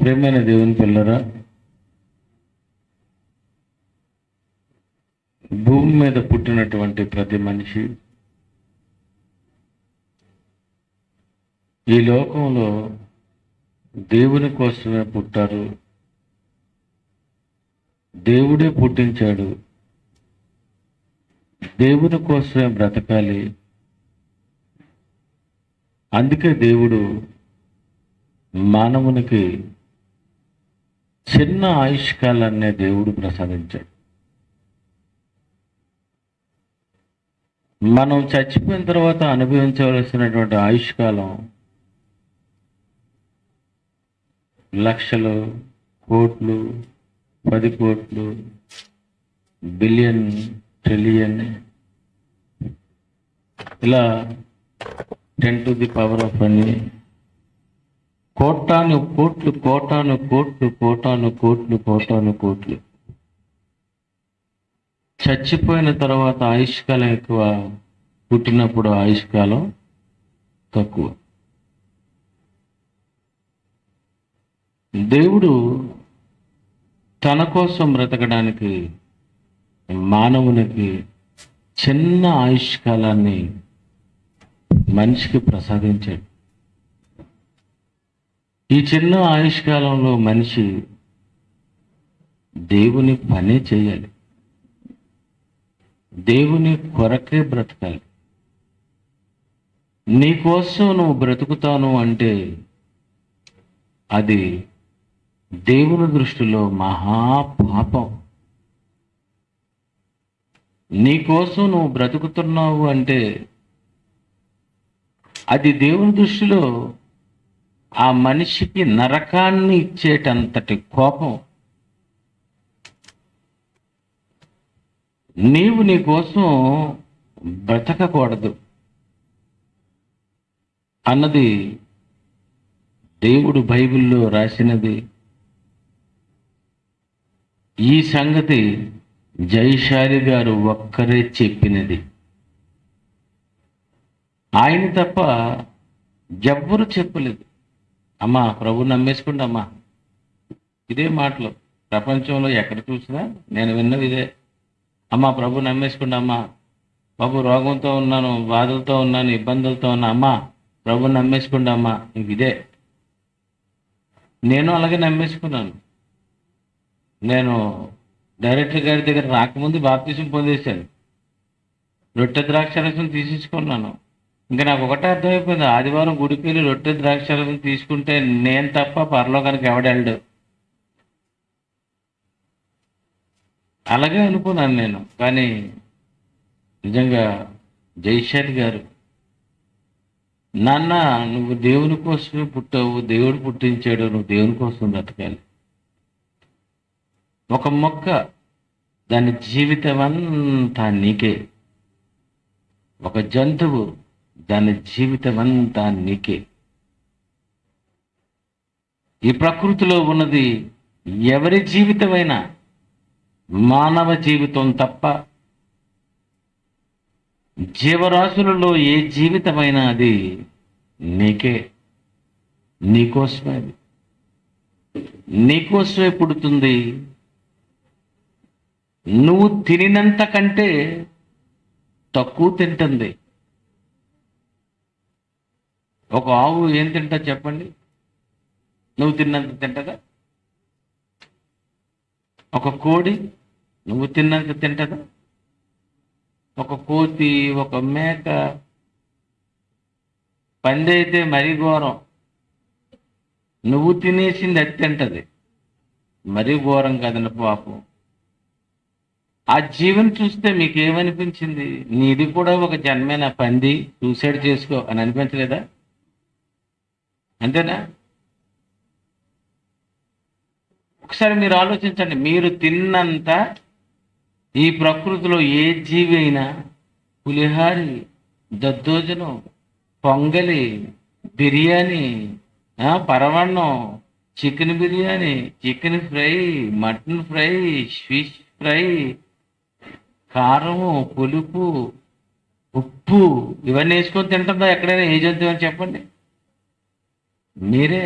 ప్రియమైన దేవుని పిల్లరా, భూమి మీద పుట్టినటువంటి ప్రతి మనిషి ఈ లోకంలో దేవుని కోసమే పుట్టారు. దేవుడే పుట్టించాడు. దేవుని కోసమే బ్రతకాలి. అందుకే దేవుడు మానవునికి చిన్న ఆయుష్కాలాన్నే దేవుడు ప్రసాదించాడు. మనం చచ్చిపోయిన తర్వాత అనుభవించవలసినటువంటి ఆయుష్కాలం లక్షలు, కోట్లు, 10 కోట్లు, బిలియన్, ట్రిలియన్, ఇలా 10 to the power of అని కోటాను కోట్లు కోటాను కోట్లు కోటాను కోట్లు కోటాను కోట్లు. చచ్చిపోయిన తర్వాత ఆయుష్కాలం ఎక్కువ, పుట్టినప్పుడు ఆయుష్కాలం తక్కువ. దేవుడు తన కోసం బ్రతకడానికి మానవునికి చిన్న ఆయుష్కాలాన్ని మనిషికి ప్రసాదించాడు. ఈ చిన్న ఆయుష్కాలంలో మనిషి దేవుని పని చేయాలి, దేవుని కొరకే బ్రతకాలి. నీకోసం నువ్వు బ్రతుకుతాను అంటే అది దేవుని దృష్టిలో మహాపాపం. నీకోసం నువ్వు బ్రతుకుతున్నావు అంటే అది దేవుని దృష్టిలో ఆ మనిషికి నరకాన్ని ఇచ్చేటంతటి కోపం. నీవు నీ కోసం బ్రతకకూడదు అన్నది దేవుడు బైబిల్లో రాసినది. ఈ సంగతి జయశాలి గారు ఒక్కరే చెప్పినది. ఆయన తప్ప ఎవ్వరు చెప్పలేదు. అమ్మా ప్రభు నమ్మేసుకోండి అమ్మా, ఇదే మాటలు ప్రపంచంలో ఎక్కడ చూసినా నేను విన్నది ఇదే. అమ్మా ప్రభు నమ్మేసుకోండి అమ్మా, బాబు రోగంతో ఉన్నాను, బాధలతో ఉన్నాను, ఇబ్బందులతో ఉన్నా, అమ్మా ప్రభు నమ్మేసుకోండి అమ్మా, ఇదే. నేను అలాగే నమ్మేసుకున్నాను. నేను డైరెక్టర్ గారి దగ్గర రాకముందు బాప్తిసం పొందేశాను, రొట్టె ద్రాక్షారసం తీసేసుకున్నాను. ఇంకా నాకు ఒకటే అర్థమైపోయింది, ఆదివారం గుడికి వెళ్ళి రొట్టె ద్రాక్షారసం తీసుకుంటే నేను తప్ప పరలోకానికి ఎవడెళ్ళడు. అలాగే అనుకున్నాను నేను. కానీ నిజంగా జయశాలి గారు, నాన్న నువ్వు దేవుని కోసమే పుట్టావు, దేవుడు పుట్టించాడు, నువ్వు దేవుని కోసం బ్రతకాలి. ఒక మొక్క దాని జీవితం అంతా నీకే, ఒక జంతువు దాని జీవితం అంతా నీకే. ఈ ప్రకృతిలో ఉన్నది ఎవరి జీవితమైనా మానవ జీవితం తప్ప జీవరాశులలో ఏ జీవితమైనా అది నీకే, నీకోసమే. అది నీకోసమే పుడుతుంది. నువ్వు తినినంత కంటే తక్కువ తింటుంది. ఒక ఆవు ఏం తింటా చెప్పండి? నువ్వు తిన్నంత తింటదా? ఒక కోడి నువ్వు తిన్నంత తింటదా? ఒక కోతి, ఒక మేక, పంది అయితే మరీ ఘోరం, నువ్వు తినేసింది అది తింటది. మరీ ఘోరం కదండి పాపం. ఆ జీవన చూస్తే మీకు ఏమనిపించింది? నీది కూడా ఒక జన్మైన పంది, సూసైడ్ చేసుకో అని అనిపించలేదా? అంతేనా? ఒకసారి మీరు ఆలోచించండి. మీరు తిన్నంత ఈ ప్రకృతిలో ఏ జీవి అయినా పులిహారి, దద్దోజనం, పొంగలి, బిర్యానీ, పరవన్నం, chicken biryani, chicken fry, mutton fry, fish fry, కారము, పులుపు, ఉప్పు ఇవన్నీ వేసుకొని తింటుందా ఎక్కడైనా ఏ జంతువు అని చెప్పండి? మీరే.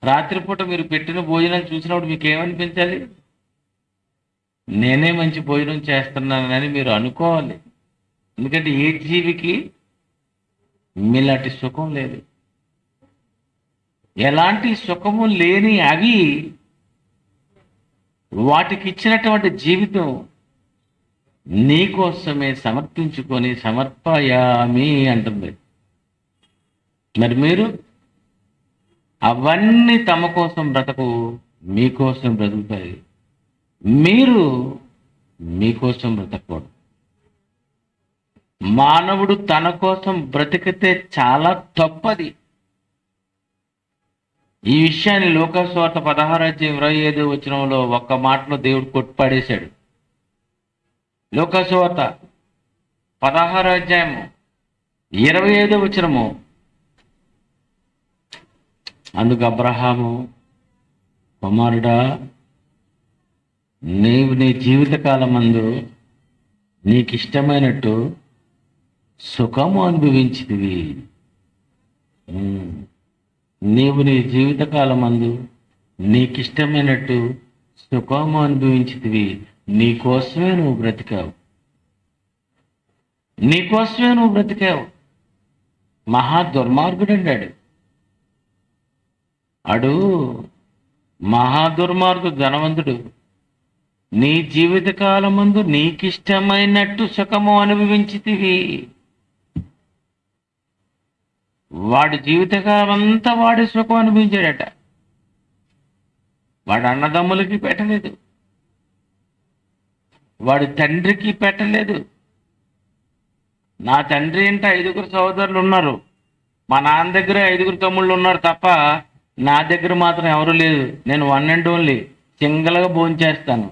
రాత్రిపూట మీరు పెట్టిన భోజనం చూసినప్పుడు మీకు ఏమనిపించాలి? నేనే మంచి భోజనం చేస్తున్నానని మీరు అనుకోవాలి. ఎందుకంటే ఏ జీవికి మీలాంటి సుఖం లేదు. ఎలాంటి సుఖము లేని అవి వాటికి ఇచ్చినటువంటి జీవితం నీకోసమే సమర్పించుకొని సమర్పయామి అంటుంది. మరి మీరు అవన్నీ తమ కోసం బ్రతకు, మీకోసం బ్రతుకుతాయి. మీరు మీకోసం బ్రతకూడదు. మానవుడు తన కోసం బ్రతికితే చాలా తప్పది. ఈ విషయాన్ని లోకస్వార్త 16:25 ఒక్క మాటలో దేవుడు కొట్టిపడేశాడు. లోకస్వార్త 16:25 అందుకు అబ్రహాము, కుమారుడా, నీవు నీ జీవితకాలమందు నీకిష్టమైనట్టు సుఖము అనుభవించితివి. నీవు నీ జీవితకాలమందు నీకిష్టమైనట్టు సుఖము అనుభవించితివి. నీకోసమే నువ్వు బ్రతికావు. నీకోసమే నువ్వు బ్రతికావు. మహా దుర్మార్గుడు అన్నాడు. అడు మహా దుర్మార్గుడు, ధనవంతుడు. నీ జీవితకాలమందు నీకిష్టమైనట్టు సుఖము అనుభవించితివి. వాడి జీవితకాలం అంతా వాడి సుఖం అనుభవించాడట. వాడి అన్నదమ్ములకి పెట్టలేదు, వాడి తండ్రికి పెట్టలేదు. నా తండ్రి అంటే 5 సహోదరులు ఉన్నారు, మా నాన్న దగ్గర 5 తమ్ముళ్ళు ఉన్నారు తప్ప నా దగ్గర మాత్రం ఎవరు లేదు. నేను వన్ అండ్ ఓన్లీ సింగిల్గా భోంచేస్తాను.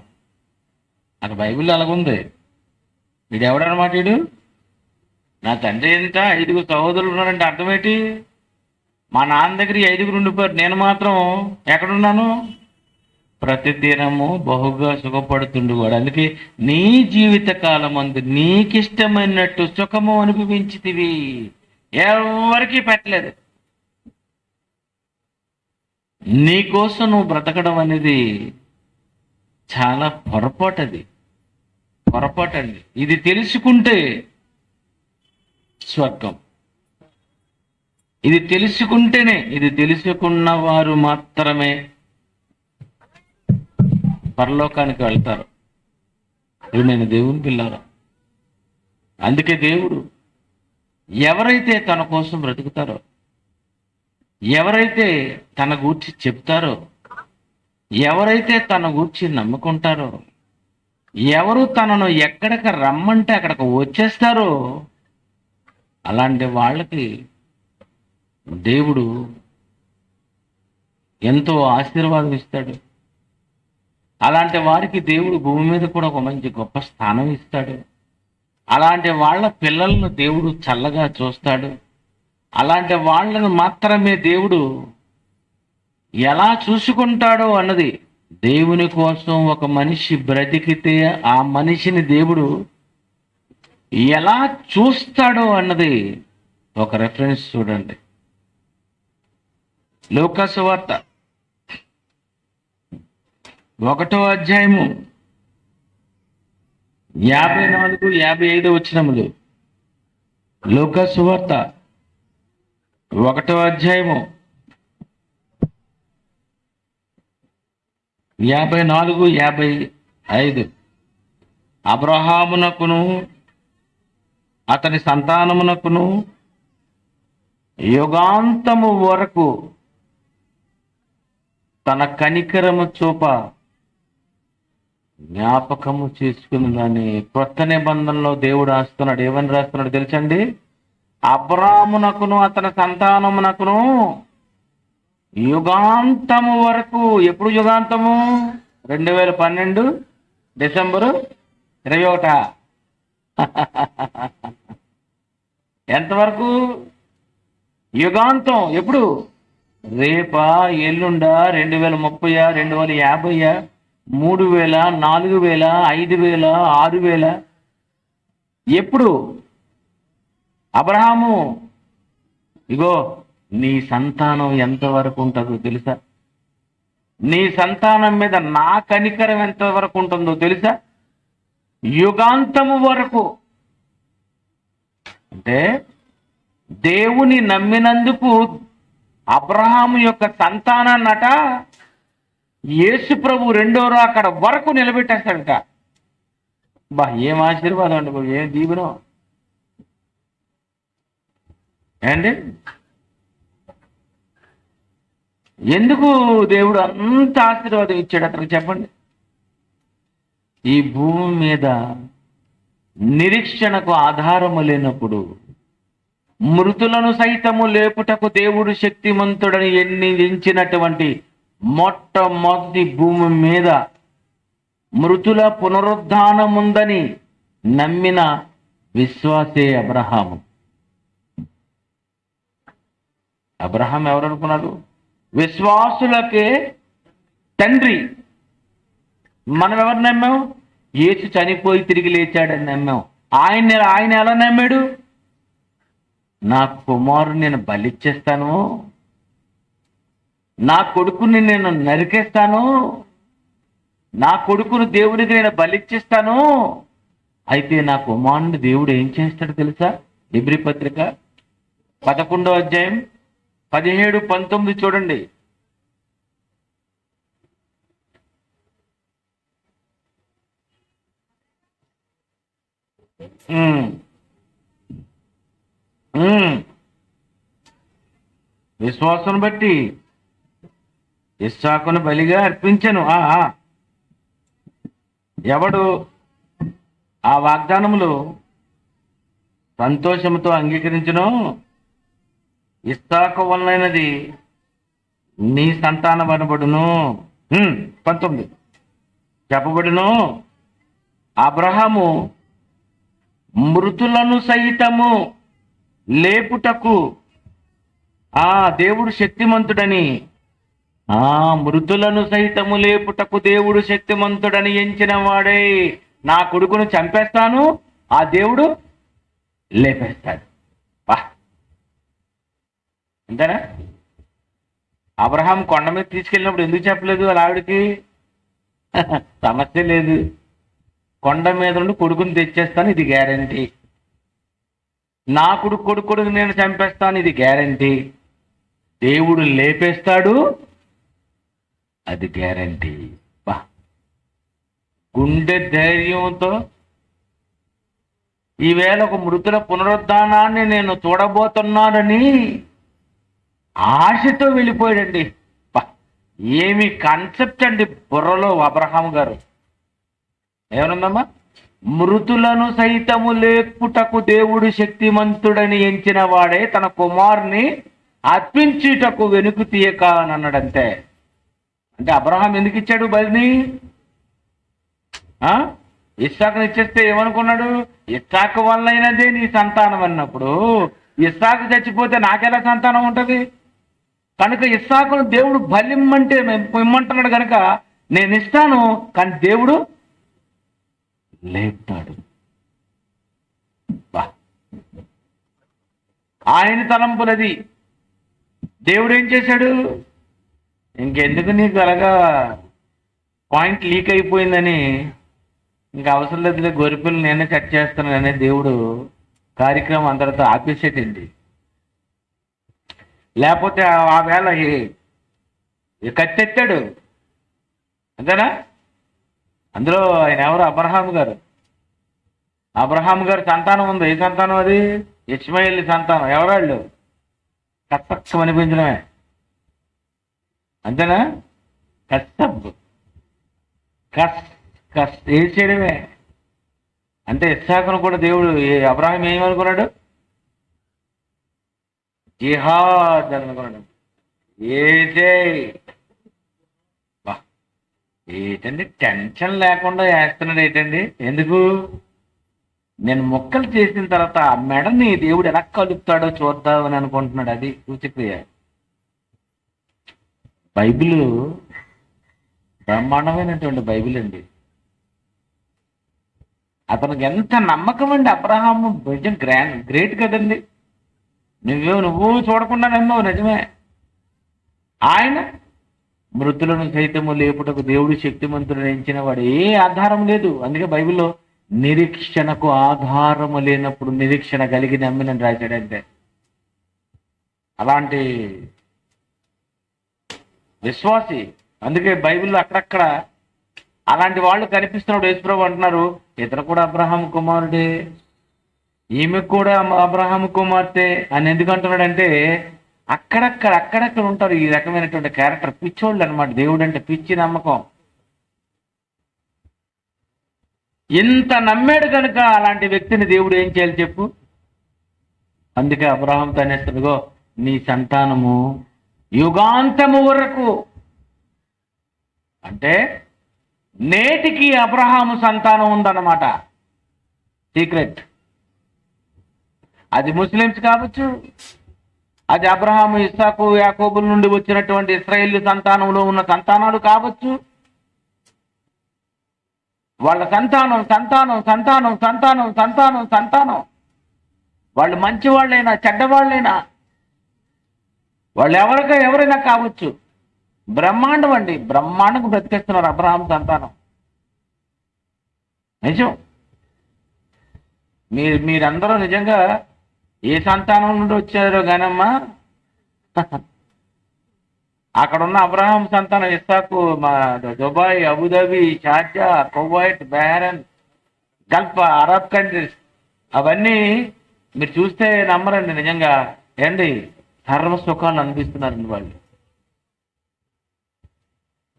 నాకు బైబిల్ అలాగుంది. వీడు ఎవడనమాట వీడు? నా తండ్రి ఎంత 5 సహోదరులు ఉన్నారంటే అర్థం ఏంటి? మా నాన్న దగ్గర 5 ఉండిపోయారు, నేను మాత్రం ఎక్కడున్నాను? ప్రతిదినము బహుగా సుఖపడుతుండేవాడు. అందుకే నీ జీవితకాలమందు నీకిష్టమైనట్టు సుఖము అనుభవించితివి. ఎవరికి పెట్టలేదు. నీకోసం నువ్వు బ్రతకడం అనేది చాలా పొరపాటది, పొరపాటండి. ఇది తెలుసుకుంటే స్వర్గం. ఇది తెలుసుకుంటేనే, ఇది తెలుసుకున్న వారు మాత్రమే పరలోకానికి వెళ్తారు. ఇది నేను దేవుని పిల్లారా. అందుకే దేవుడు ఎవరైతే తన కోసం బ్రతుకుతారో, ఎవరైతే తన గూర్చి చెప్తారో, ఎవరైతే తన గూర్చి నమ్ముకుంటారో, ఎవరు తనను ఎక్కడికి రమ్మంటే అక్కడికి వచ్చేస్తారో అలాంటి వాళ్ళకి దేవుడు ఎంతో ఆశీర్వాదం ఇస్తాడు. అలాంటి వారికి దేవుడు భూమి మీద కూడా ఒక మంచి గొప్ప స్థానం ఇస్తాడు. అలాంటి వాళ్ళ పిల్లలను దేవుడు చల్లగా చూస్తాడు. అలాంటి వాళ్ళను మాత్రమే దేవుడు ఎలా చూసుకుంటాడో అన్నది, దేవుని కోసం ఒక మనిషి బ్రతికితే ఆ మనిషిని దేవుడు ఎలా చూస్తాడో అన్నది ఒక రెఫరెన్స్ చూడండి. లూకాసు వార్త 1:54-55 లూకాసు వార్త 1:54-55 అబ్రహామునకును అతని సంతానమునకును యుగాంతము వరకు తన కనికరము చూప జ్ఞాపకము చేసుకున్నదని కొత్త నిబంధనలో దేవుడు రాస్తున్నాడు. ఏమని రాస్తున్నాడు తెలుసండి? అబ్రామునకును అతని సంతానమునకును యుగాంతము వరకు. ఎప్పుడు యుగాంతము? 2012 డిసెంబరు 21. ఎంతవరకు? యుగాంతం. ఎప్పుడు? రేపా, ఎల్లుండా, 2030, 2050, 3000, 4000, 5000, 6000? ఎప్పుడు? అబ్రహాము, ఇగో నీ సంతానం ఎంతవరకు ఉంటుందో తెలుసా? నీ సంతానం మీద నా కనికరం ఎంతవరకు ఉంటుందో తెలుసా? యుగాంతము వరకు. అంటే దేవుని నమ్మినందుకు అబ్రహాము యొక్క సంతానాన్నట యేసు ప్రభు రెండో రాకడ వరకు నిలబెట్టేస్తాడట. బా, ఏం ఆశీర్వాదం అండి బాబు, ఏం దీవెనో ఏండి. ఎందుకు దేవుడు అంత ఆశీర్వాదం ఇచ్చాడు అతనికి చెప్పండి? ఈ భూమి మీద నిరీక్షణకు ఆధారము లేనప్పుడు, మృతులను సైతము లేపుటకు దేవుడు శక్తిమంతుడని ఎంచినటువంటి మొట్టమొదటి భూమి మీద మృతుల పునరుద్ధానముందని నమ్మిన విశ్వాసే అబ్రహాము. అబ్రహాం ఎవరు అనుకున్నాడు? విశ్వాసులకే తండ్రి. మనం ఎవరు నమ్మాం? యేసు చనిపోయి తిరిగి లేచాడని నమ్మాం. ఆయన ఎలా నమ్మాడు? నా కుమారుని నేను బలిచ్చేస్తాను, నా కొడుకుని నేను నరికేస్తాను, నా కొడుకును దేవునికి నేను బలిచ్చేస్తాను. అయితే నా కుమారుని దేవుడు ఏం చేస్తాడు తెలుసా? హెబ్రీ పత్రిక 11వ అధ్యాయం 17, 19 చూడండి. విశ్వాసం బట్టి ఇస్సాకును బలిగా అర్పించెను. ఎవడు ఆ వాగ్దానములు సంతోషంతో అంగీకరించును, ఇస్సాకు వలనైనది నీ సంతానం అనబడును. 19 చెప్పబడును, అబ్రహాము మృతులను సైతము లేపుటకు దేవుడు శక్తిమంతుడని, మృతులను సైతము లేపుటకు దేవుడు శక్తిమంతుడని ఎంచిన వాడే. నా కొడుకును చంపేస్తాను, ఆ దేవుడు లేపేస్తాడు. అంతేనా? అబ్రహాం కొండ మీద తీసుకెళ్ళినప్పుడు ఎందుకు చెప్పలేదు వాళ్ళ ఆవిడకి? సమస్య లేదు, కొండ మీద నుండి కొడుకుని తెచ్చేస్తాను, ఇది గ్యారంటీ. నా కొడుకు నేను చంపేస్తాను, ఇది గ్యారంటీ. దేవుడు లేపేస్తాడు, అది గ్యారంటీ. గుండె ధైర్యంతో ఈవేళ ఒక మృతుల పునరుద్ధానాన్ని నేను చూడబోతున్నానని ఆశతో వెళ్ళిపోయాడండి. ఏమి కాన్సెప్ట్ అండి బుర్రలో అబ్రహాం గారు. ఏమనుందమ్మా? మృతులను సైతము లేపుటకు దేవుడు శక్తిమంతుడని ఎంచిన వాడే తన కుమారుని అర్పించుటకు వెనుక తీయక అని అన్నాడంతే. అంటే అబ్రహాం ఎందుకు ఇచ్చాడు బలిని? ఇస్సాకుని ఇచ్చేస్తే ఏమనుకున్నాడు? ఇస్సాకు వల్లైనదే నీ సంతానం అన్నప్పుడు ఇస్సాకు చచ్చిపోతే నాకెలా సంతానం ఉంటుంది? కనుక ఇస్సాకును దేవుడు బలిమ్మంటే ఇమ్మంటున్నాడు కనుక నేను ఇస్తాను, కానీ దేవుడు లేపుతాడు. ఆయన తలంపులది. దేవుడు ఏం చేశాడు? ఇంకెందుకు నీకు అలాగా పాయింట్ లీక్ అయిపోయిందని, ఇంకా అవసరం లేదు, గొరిపిల్ని నేనే కట్ చేస్తానని దేవుడు కార్యక్రమం అందరితో ఆపేసేటండి. లేకపోతే ఆ వేళ కత్తెత్తాడు అంతేనా? అందులో ఆయన ఎవరు? అబ్రహాం గారు. అబ్రహాం గారి సంతానం ఉంది. ఏ సంతానం అది? ఇష్మాయేల్ సంతానం. ఎవరాళ్ళు? కత్తక్కం అనిపించడమే అంతేనా? కస్తబ్ వేసేయడమే. అంటే ఇస్సాకును కూడా దేవుడు అబ్రహాం ఏమనుకున్నాడు? జిహాద్ అనుకున్నాడు. ఏంటండి టెన్షన్ లేకుండా వేస్తున్నాడు ఏంటండి? ఎందుకు? నేను మొక్కలు చేసిన తర్వాత ఆ మెడని దేవుడు ఎలా కలుపుతాడో చూద్దామని అనుకుంటున్నాడు. అది సూచక్రియ. బైబిల్ బ్రహ్మాండమైనటువంటి బైబిల్ అండి. అతనికి ఎంత నమ్మకం అండి అబ్రహాము. నిజం గ్రేట్ కదండి. నువ్వు చూడకుండా నమ్మావు, నిజమే. ఆయన మృతులను సైతము లేపుటకు దేవుడు శక్తిమంతుడు ఎంచిన వాడు. ఏ ఆధారం లేదు. అందుకే బైబిల్లో నిరీక్షణకు ఆధారము లేనప్పుడు నిరీక్షణ కలిగి నమ్మినని రాశాడంటే. అలాంటి విశ్వాసి. అందుకే బైబిల్లో అక్కడక్కడ అలాంటి వాళ్ళు కనిపిస్తున్నప్పుడు యేసుప్రభు అంటున్నారు, ఇతను కూడా అబ్రహాం కుమారుడే, ఈమె కూడా అబ్రహాం కుమార్తె అని ఎందుకు అంటున్నాడంటే, అక్కడక్కడ ఉంటారు ఈ రకమైనటువంటి క్యారెక్టర్. పిచ్చోళ్ళు అనమాట. దేవుడు అంటే పిచ్చి నమ్మకం. ఇంత నమ్మాడు కనుక అలాంటి వ్యక్తిని దేవుడు ఏం చేయాలి చెప్పు? అందుకే అబ్రహాం తనేస్తుడుగో, నీ సంతానము యుగాంతము వరకు. అంటే నేటికి అబ్రహాము సంతానం ఉందన్నమాట. సీక్రెట్. అది ముస్లిమ్స్ కావచ్చు, అది అబ్రహాము, ఇస్సాకు, యాకోబుల నుండి వచ్చినటువంటి ఇశ్రాయేలు సంతానంలో ఉన్న సంతానాలు కావచ్చు. వాళ్ళ సంతానం సంతానం సంతానం సంతానం సంతానం సంతానం వాళ్ళు మంచి వాళ్ళైనా చెడ్డవాళ్ళైనా, వాళ్ళు ఎవరైనా కావచ్చు. బ్రహ్మాండం అండి. బ్రహ్మాండంగా బ్రతికేస్తున్నారు అబ్రహాం సంతానం. నిజం. మీరందరూ నిజంగా ఏ సంతానం నుండి వచ్చారో కానమ్మా, అక్కడున్న అబ్రహాం సంతానం Isaac, Dubai, Abu Dhabi, Sharjah, Kuwait, Bahrain, Gulf, Arab countries, అవన్నీ మీరు చూస్తే నమ్మరండి నిజంగా. ఏండి, సర్వ సుఖాలు అనిపిస్తున్నారండి వాళ్ళు.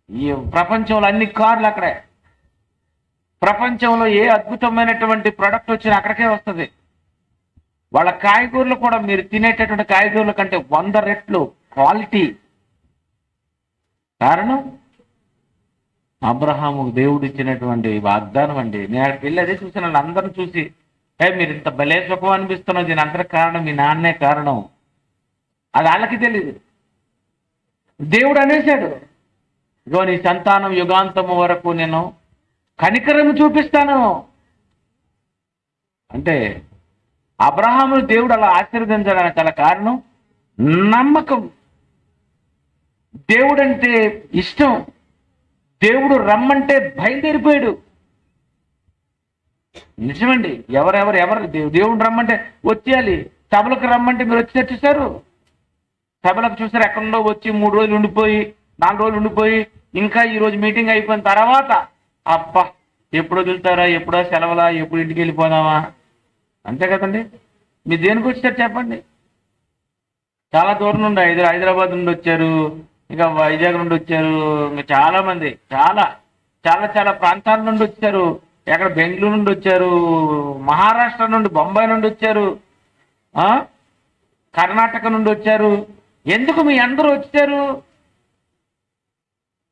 ఈ ప్రపంచంలో అన్ని కార్లు అక్కడే. ప్రపంచంలో ఏ అద్భుతమైనటువంటి ప్రొడక్ట్ వచ్చినా అక్కడికే వస్తుంది. వాళ్ళ కాయగూరలు కూడా మీరు తినేటటువంటి కాయగూరల కంటే 100 రెట్లు క్వాలిటీ. కారణం అబ్రహాముకు దేవుడు ఇచ్చినటువంటి వాగ్దానం అండి. నేను అక్కడికి వెళ్ళి అదే చూసిన అందరూ చూసి, మీరు ఇంత భలే సుఖం అనిపిస్తున్నది, దీని అందరికి కారణం మీ నాన్నే కారణం. అది వాళ్ళకి తెలియదు. దేవుడు అనేశాడు, ఇగో నీ సంతానం యుగాంతము వరకు నేను కనికరము చూపిస్తాను. అంటే అబ్రహామును దేవుడు అలా ఆశీర్వదించడానికి గల కారణం నమ్మకం. దేవుడు అంటే ఇష్టం. దేవుడు రమ్మంటే బయలుదేరిపోయాడు. నిజమండి. ఎవరు దేవుడు రమ్మంటే వచ్చేయాలి. సభలకు రమ్మంటే మీరు వచ్చి చూశారు. సభలకు చూసారు, ఎక్కడో వచ్చి 3 రోజులు ఉండిపోయి, 4 రోజులు ఉండిపోయి, ఇంకా ఈరోజు మీటింగ్ అయిపోయిన తర్వాత అబ్బా ఎప్పుడు వదులుతారా, ఎప్పుడో సెలవులా, ఎప్పుడు ఇంటికి వెళ్ళిపోదామా, అంతే కదండి. మీరు దేనికి వచ్చారు చెప్పండి? చాలా దూరం నుండి హైదరాబాద్ నుండి వచ్చారు, ఇంకా వైజాగ్ నుండి వచ్చారు, ఇంకా చాలా మంది చాలా చాలా చాలా ప్రాంతాల నుండి వచ్చారు. ఎక్కడ బెంగళూరు నుండి వచ్చారు, మహారాష్ట్ర నుండి, బొంబాయి నుండి వచ్చారు, కర్ణాటక నుండి వచ్చారు. ఎందుకు మీ అందరూ వచ్చారు?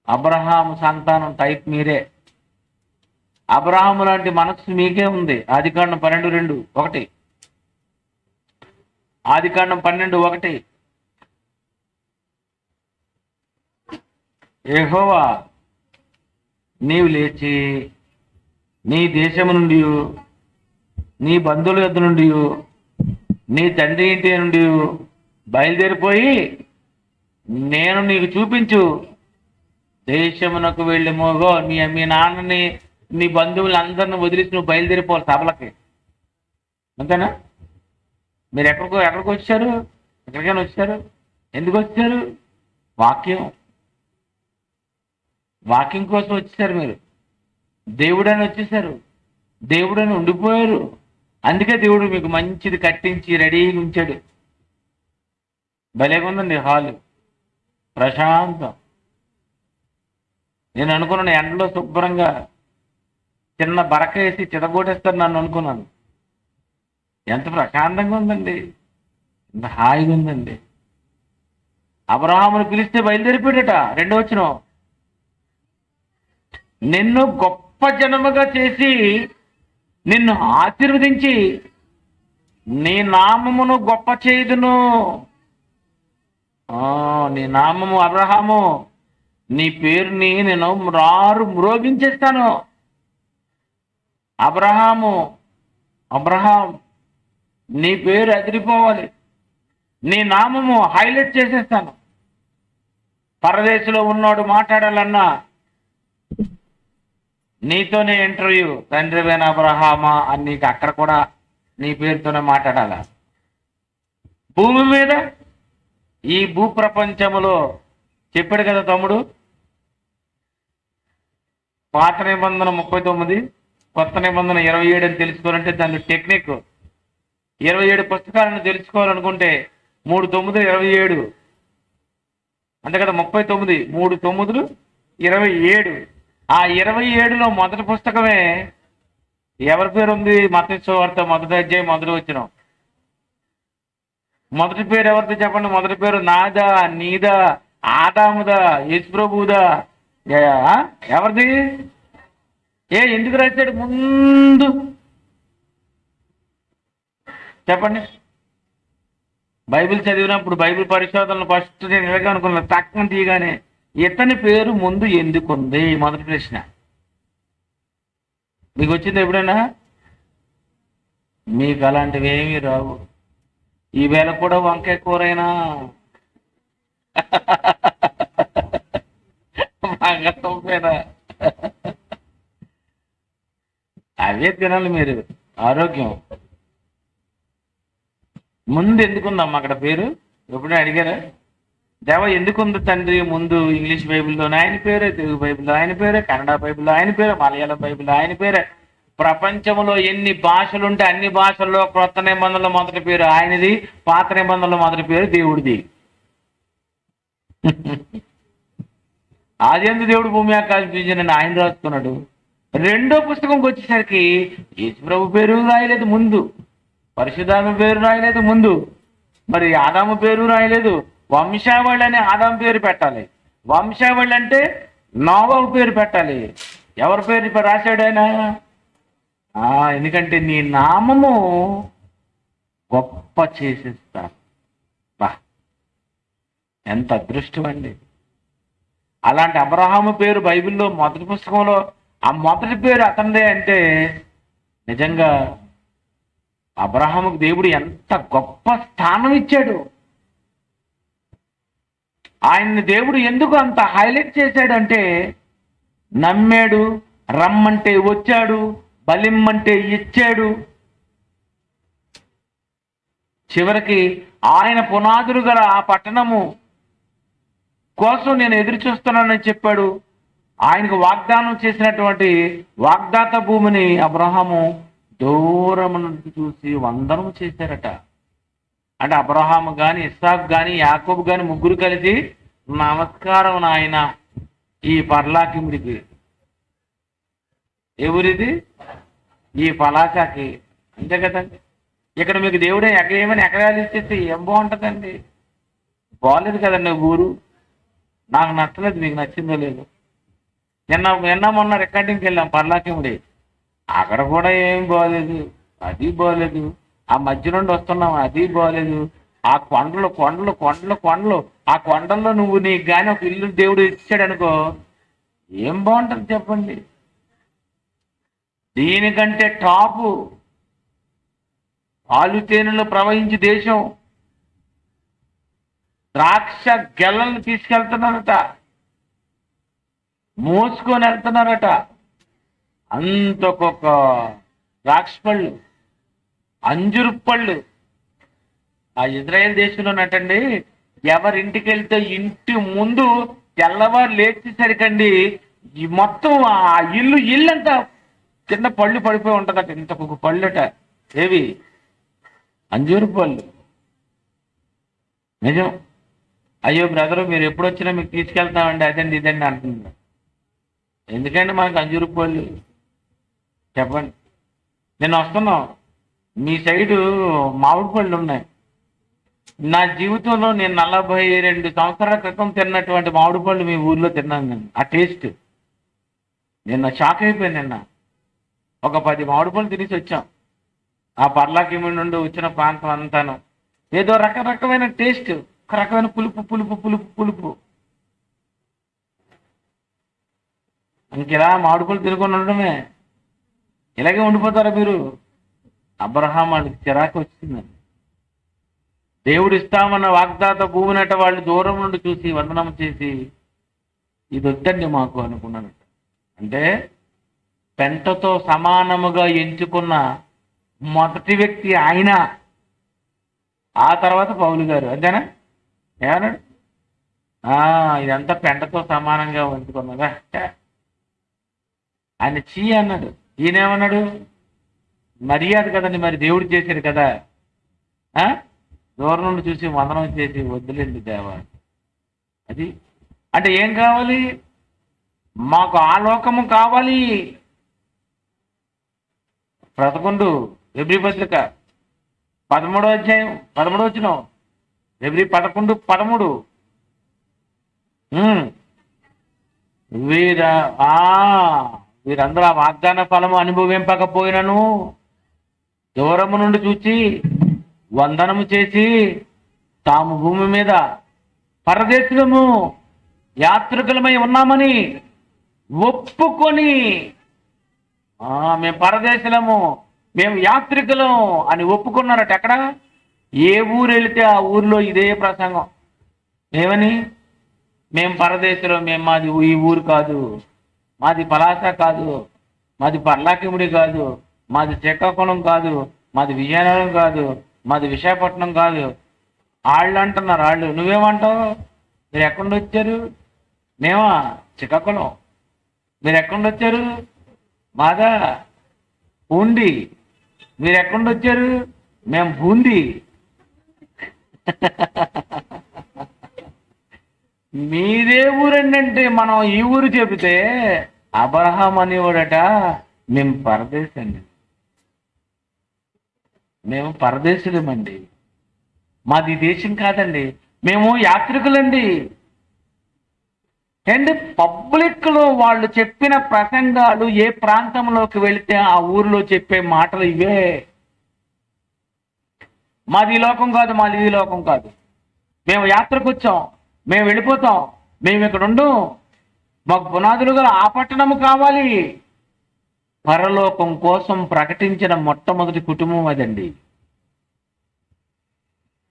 అబ్రహాము సంతానం టైప్ మీరే. అబ్రహాము లాంటి మనస్సు మీకే ఉంది. ఆదికాండం 12:2 ఆదికాండం 12:1 యెహోవా నీవు లేచి నీ దేశము నుండి, నీ బంధువుల యొద్ద నుండి, నీ తండ్రి ఇంటి నుండి బయలుదేరిపోయి నేను నీకు చూపించు దేశమునకు వెళ్ళి మోగో. మీ నాన్నని, నీ బంధువులందరిని వదిలేసి నువ్వు బయలుదేరిపోవాలి సభలకి. అంతేనా? మీరు ఎక్కడికి వచ్చారు? ఎక్కడికైనా వచ్చారు? ఎందుకు వచ్చారు? వాక్యం కోసం వచ్చేసారు. మీరు దేవుడని వచ్చేసారు, దేవుడని ఉండిపోయారు. అందుకే దేవుడు మీకు మంచిది కట్టించి రెడీగా ఉంచాడు. భలేగా ఉందండి హాలు, ప్రశాంతం. నేను అనుకున్నాను ఎండలో శుభ్రంగా చిన్న బరక వేసి చితగొట్టేస్తారు నన్ను అనుకున్నాను. ఎంత ప్రశాంతంగా ఉందండి, ఎంత హాయిగా ఉందండి. అబ్రహామును పిలిస్తే బయలుదేరిపోయాడట. 2వ వచనం, నిన్ను గొప్ప జనముగా చేసి నిన్ను ఆశీర్వదించి నీ నామమును గొప్ప చేయుదును. నీ నామము అబ్రహాము, నీ పేరుని నేను మ్రోగించేస్తాను. అబ్రహాం నీ పేరు ఎదిరిపోవాలి. నీ నామము హైలైట్ చేసేస్తాను. పరదేశంలో ఉన్నోడు మాట్లాడాలన్నా నీతోనే ఇంటర్వ్యూ, తండ్రివైన అబ్రహామా అని నీకు అక్కడ కూడా నీ పేరుతోనే మాట్లాడాల. భూమి మీద ఈ భూప్రపంచములో చెప్పాడు కదా తమ్ముడు, పాత నిబంధన 39, కొత్త నిబంధన 27 అని తెలుసుకోవాలంటే దాని టెక్నిక్ 27 పుస్తకాలను తెలుసుకోవాలనుకుంటే 3 9 27 అంతే కదా, 39 3 9 27. ఆ 27లో మొదటి పుస్తకమే ఎవరి పేరు ఉంది? మత్తయి సువార్త 1వ అధ్యాయం 1వ వచనం. మొదటి పేరు ఎవరిది చెప్పండి? మొదటి పేరు నాదా, నీదా, ఆదాముదా, యేసుప్రభుదా? ఎవరిది? ఎందుకు రాశాడు ముందు చెప్పండి? బైబిల్ చదివినప్పుడు బైబిల్ పరిశోధనలు ఫస్ట్ నేను ఇలాగే అనుకున్నాను, తక్కువ తీయగానే ఇతని పేరు ముందు ఎందుకుంది? మొదటి ప్రశ్న మీకు వచ్చింది ఎప్పుడైనా? మీకు అలాంటివి ఏమీ రావు. ఈవేళ కూడా వంకాయ కూరైనా బంగాళదుంపేనా అవే తినాలి మీరు. ఆరోగ్యం ముందు ఎందుకుందమ్మా అక్కడ పేరు? ఎప్పుడైనా అడిగారా? దేవ ఎందుకుంది తండ్రి ముందు? ఇంగ్లీష్ బైబిల్లో ఆయన పేరే, తెలుగు బైబిల్లో ఆయన పేరే, కన్నడ బైబిల్లో ఆయన పేరే, మలయాళం బైబిల్లో ఆయన పేరే. ప్రపంచంలో ఎన్ని భాషలు ఉంటే అన్ని భాషల్లో క్రొత్త నిబంధనలో మొదటి పేరు ఆయనది, పాత నిబంధనలో మొదటి పేరు దేవుడిది. ఆదియందు దేవుడు భూమి ఆకాశం సృజించాడని ఆయన రాసుకున్నాడు. రెండో పుస్తకంకి వచ్చేసరికి యేసుప్రభు పేరు రాయలేదు ముందు, పరిశుద్ధాత్మ పేరు రాయలేదు ముందు, మరి ఆదాము పేరు రాయలేదు. వంశావళి అని ఆదాము పేరు పెట్టాలి, వంశావళి అంటే నోవహు పేరు పెట్టాలి. ఎవరి పేరు ఇప్పుడు రాశాడు ఆయన? ఎందుకంటే నీ నామము గొప్ప చేసేస్తారు. బా ఎంత అదృష్టం అండి! అలాంటి అబ్రహాము పేరు బైబిల్లో మొదటి పుస్తకంలో ఆ మొదటి పేరు అతనిదే అంటే నిజంగా అబ్రహాముకు దేవుడు ఎంత గొప్ప స్థానం ఇచ్చాడు. ఆయన్ని దేవుడు ఎందుకు అంత హైలైట్ చేశాడంటే నమ్మాడు, రమ్మంటే వచ్చాడు, బలిమ్మంటే ఇచ్చాడు. చివరికి ఆయన పునాదులు గల ఆ పట్టణము కోసం నేను ఎదురు చూస్తున్నానని చెప్పాడు. ఆయనకు వాగ్దానం చేసినటువంటి వాగ్దాత భూమిని అబ్రహాము దూరం నుండి చూసి వందనము చేశారట. అంటే అబ్రహాము కానీ, ఇస్సాకు కానీ, యాకోబు కానీ ముగ్గురు కలిసి నమస్కారం నాయన ఈ పర్లాకిముడికి. ఎవరిది? ఈ పలాసాకి. అంతే కదండి. ఇక్కడ మీకు దేవుడే ఏమని ఎకరాలు ఇచ్చేస్తే ఏం బాగుంటుందండి? బాగలేదు కదండి ఊరు. నాకు నచ్చలేదు, మీకు నచ్చిందో లేదు. నిన్న మొన్న రికార్డింగ్కి వెళ్ళాం పర్లాకిముడి, అక్కడ కూడా ఏం బాగలేదు, అది బాగలేదు. ఆ మధ్య నుండి వస్తున్నాం, అది బాగలేదు. ఆ కొండలు కొండలు కొండలు కొండలు, ఆ కొండల్లో నువ్వు నీకు కానీ ఒక ఇల్లు దేవుడు ఇచ్చాడు అనుకో, ఏం బాగుంటుంది చెప్పండి? దీనికంటే టాపు పాలు తేనెలో ప్రవహించి దేశం, ద్రాక్ష గెల్లలను తీసుకెళ్తున్నారట, మోసుకొని వెళ్తున్నారట. అంతకొక ద్రాక్ష పళ్ళు, అంజురు పళ్ళు. ఆ ఇజ్రాయెల్ దేశంలో నటండి, ఎవరింటికి వెళ్తే ఇంటి ముందు తెల్లవారు లేచేసరికండి మొత్తం ఆ ఇల్లంతా చిన్న పళ్ళు పడిపోయి ఉంటుందట. ఇంతకొక పళ్ళుట. ఏవి? అంజూరు పళ్ళు. నిజం. అయ్యో బ్రదరు మీరు ఎప్పుడు వచ్చినా మీకు తీసుకెళ్తామండి, అదండి ఇదండి అంటున్నారు. ఎందుకండి మాకు అంజూరు పళ్ళు చెప్పండి? నేను వస్తున్నాం, మీ సైడు మామిడి పళ్ళు ఉన్నాయి. నా జీవితంలో నేను 42 సంవత్సరాల క్రితం తిన్నటువంటి మామిడి పళ్ళు మీ ఊర్లో తిన్నాను నేను. ఆ టేస్ట్ నిన్న షాక్ అయిపోయింది. నిన్న ఒక 10 మామిడి పళ్ళు తినేసి వచ్చాం. ఆ పర్లాకిముడి నుండి వచ్చిన ప్రాంతం అంతాను ఏదో రకరకమైన టేస్ట్, ఒక రకమైన పులుపు పులుపు పులుపు పులుపు. ఇంకెలా మామిడి పళ్ళు తినుకొని ఉండడమే. ఇలాగే ఉండిపోతారా మీరు? అబ్రహాం వాళ్ళకి చిరాకు వచ్చిందండి. దేవుడు ఇస్తామన్న వాగ్దాత భూమినట వాళ్ళు దూరం నుండి చూసి వందనం చేసి ఇది వద్దండి మాకు అనుకున్నానట. అంటే పెంటతో సమానముగా ఎంచుకున్న మొదటి వ్యక్తి ఆయన. ఆ తర్వాత పౌలు గారు. అంతేనా? ఏమన్నాడు? ఇదంతా పెంటతో సమానంగా ఎంచుకున్నదా ఆయన చీ అన్నాడు. ఈయనేమన్నాడు? మర్యాద కదండి, మరి దేవుడు చేశాడు కదా, దూరం నుండి చూసి వందనం చేసి వద్దులేండి దేవా. అది అంటే ఏం కావాలి? మాకు ఆ లోకము కావాలి. 11 ఎబ్రీ పత్రిక 13వ అధ్యాయం 13వ వచనం. ఎబ్రీ 11:13. వీరందరూ ఆ వాగ్దాన ఫలము అనుభవింపకపోయినను దూరము నుండి చూచి వందనము చేసి తాము భూమి మీద పరదేశులము యాత్రికులమై ఉన్నామని ఒప్పుకొని, మేము పరదేశులము, మేము యాత్రికులం అని ఒప్పుకున్నారట. ఎక్కడ? ఏ ఊరు వెళితే ఆ ఊర్లో ఇదే ప్రసంగం. ఏమని? మేము పరదేశులం, మాది ఈ ఊరు కాదు, మాది పలాస కాదు, మాది పర్లాకిముడి కాదు, మాది శ్రీకాకుళం కాదు, మాది విజయనగరం కాదు, మాది విశాఖపట్నం కాదు. వాళ్ళు అంటున్నారు. వాళ్ళు నువ్వేమంటావు? మీరు ఎక్కడి నుండి వచ్చారు? మేమా శ్రీకాకుళం. మీరు ఎక్కడి నుండి వచ్చారు? మాదా బూంది. మీరు ఎక్కడి నుండి వచ్చారు? మేము బూంది. మీదే ఊరండి అంటే మనం ఈ ఊరు చెబితే అబ్రహాం అనేవాడట మేము పరదేశండి, మేము పరదేశులమండి, మాది దేశం కాదండి, మేము యాత్రికులండి. అండ్ పబ్లిక్లో వాళ్ళు చెప్పిన ప్రసంగాలు ఏ ప్రాంతంలోకి వెళితే ఆ ఊరిలో చెప్పే మాటలు ఇవే. మాది ఈ లోకం కాదు, మాది ఈ లోకం కాదు, మేము యాత్రకు వచ్చాం, మేము వెళ్ళిపోతాం, మేము ఇక్కడ ఉండు, మాకు పునాదులుగా ఆ పట్టణము కావాలి. పరలోకం కోసం ప్రకటించిన మొట్టమొదటి కుటుంబం అదండి.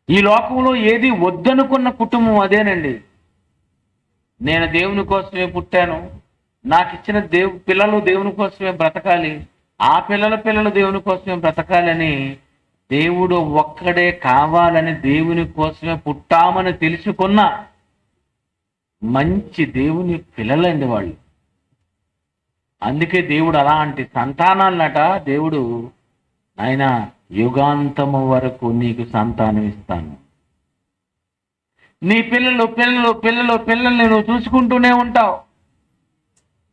ఈ లోకంలో ఏది వద్దనుకున్న కుటుంబం అదేనండి. నేను దేవుని కోసమే పుట్టాను, నాకు ఇచ్చిన పిల్లలు దేవుని కోసమే బ్రతకాలి, ఆ పిల్లలు దేవుని కోసమే బ్రతకాలని, దేవుడు ఒక్కడే కావాలని దేవుని కోసమే పుట్టామని తెలుసుకున్న మంచి దేవుని పిల్లలండి వాళ్ళు. అందుకే దేవుడు అలాంటి సంతానాలనట దేవుడు, నాయనా యుగాంతము వరకు నీకు సంతానం ఇస్తాను, నీ పిల్లలు పిల్లలు పిల్లలు పిల్లల్ని నువ్వు చూసుకుంటూనే ఉంటావు,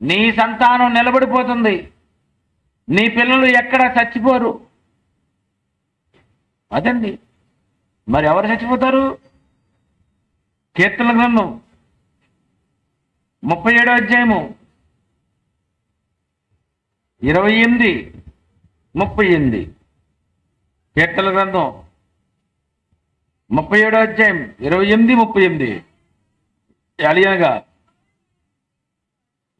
నీ సంతానం నిలబడిపోతుంది, నీ పిల్లలు ఎక్కడ చచ్చిపోరు. అదండి. మరి ఎవరు చచ్చిపోతారు? కీర్తనల గ్రంథం 37వ అధ్యాయము 28-38. కీర్తనల గ్రంథం 37వ అధ్యాయం 28-38. అలియనగా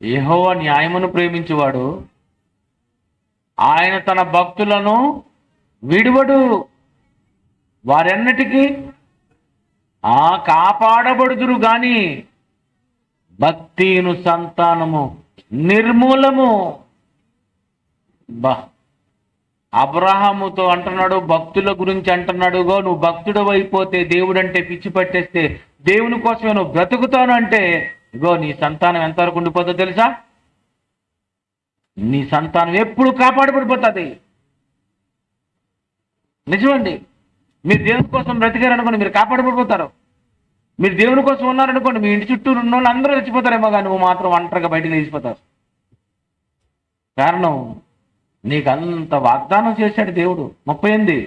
యెహోవా న్యాయమును ప్రేమించువాడు, ఆయన తన భక్తులను విడువడు, వారెన్నటికీ కాపాడబడుదురు గాని భక్తిను సంతానము నిర్మూలము. అబ్రహాముతో అంటున్నాడు, భక్తుల గురించి అంటున్నాడుగో, నువ్వు భక్తుడు అయిపోతే దేవుడు అంటే పిచ్చి పట్టేస్తే దేవుని కోసమే నువ్వు బ్రతుకుతాను అంటే ఇగో నీ సంతానం ఎంతవరకు ఉండిపోతుందో తెలుసా? నీ సంతానం ఎప్పుడు కాపాడబడిపోతుంది. నిజమండి. మీరు దేవుని కోసం బ్రతికారనుకోండి, మీరు కాపాడబడిపోతారు. మీరు దేవుని కోసం ఉన్నారనుకోండి, మీ ఇంటి చుట్టూ ఉన్న వాళ్ళు అందరూ చచ్చిపోతారేమో, కానీ నువ్వు మాత్రం ఒంటరిగా బయటకు లేచిపోతావు. కారణం, నీకు అంత వాగ్దానం చేశాడు దేవుడు. 38.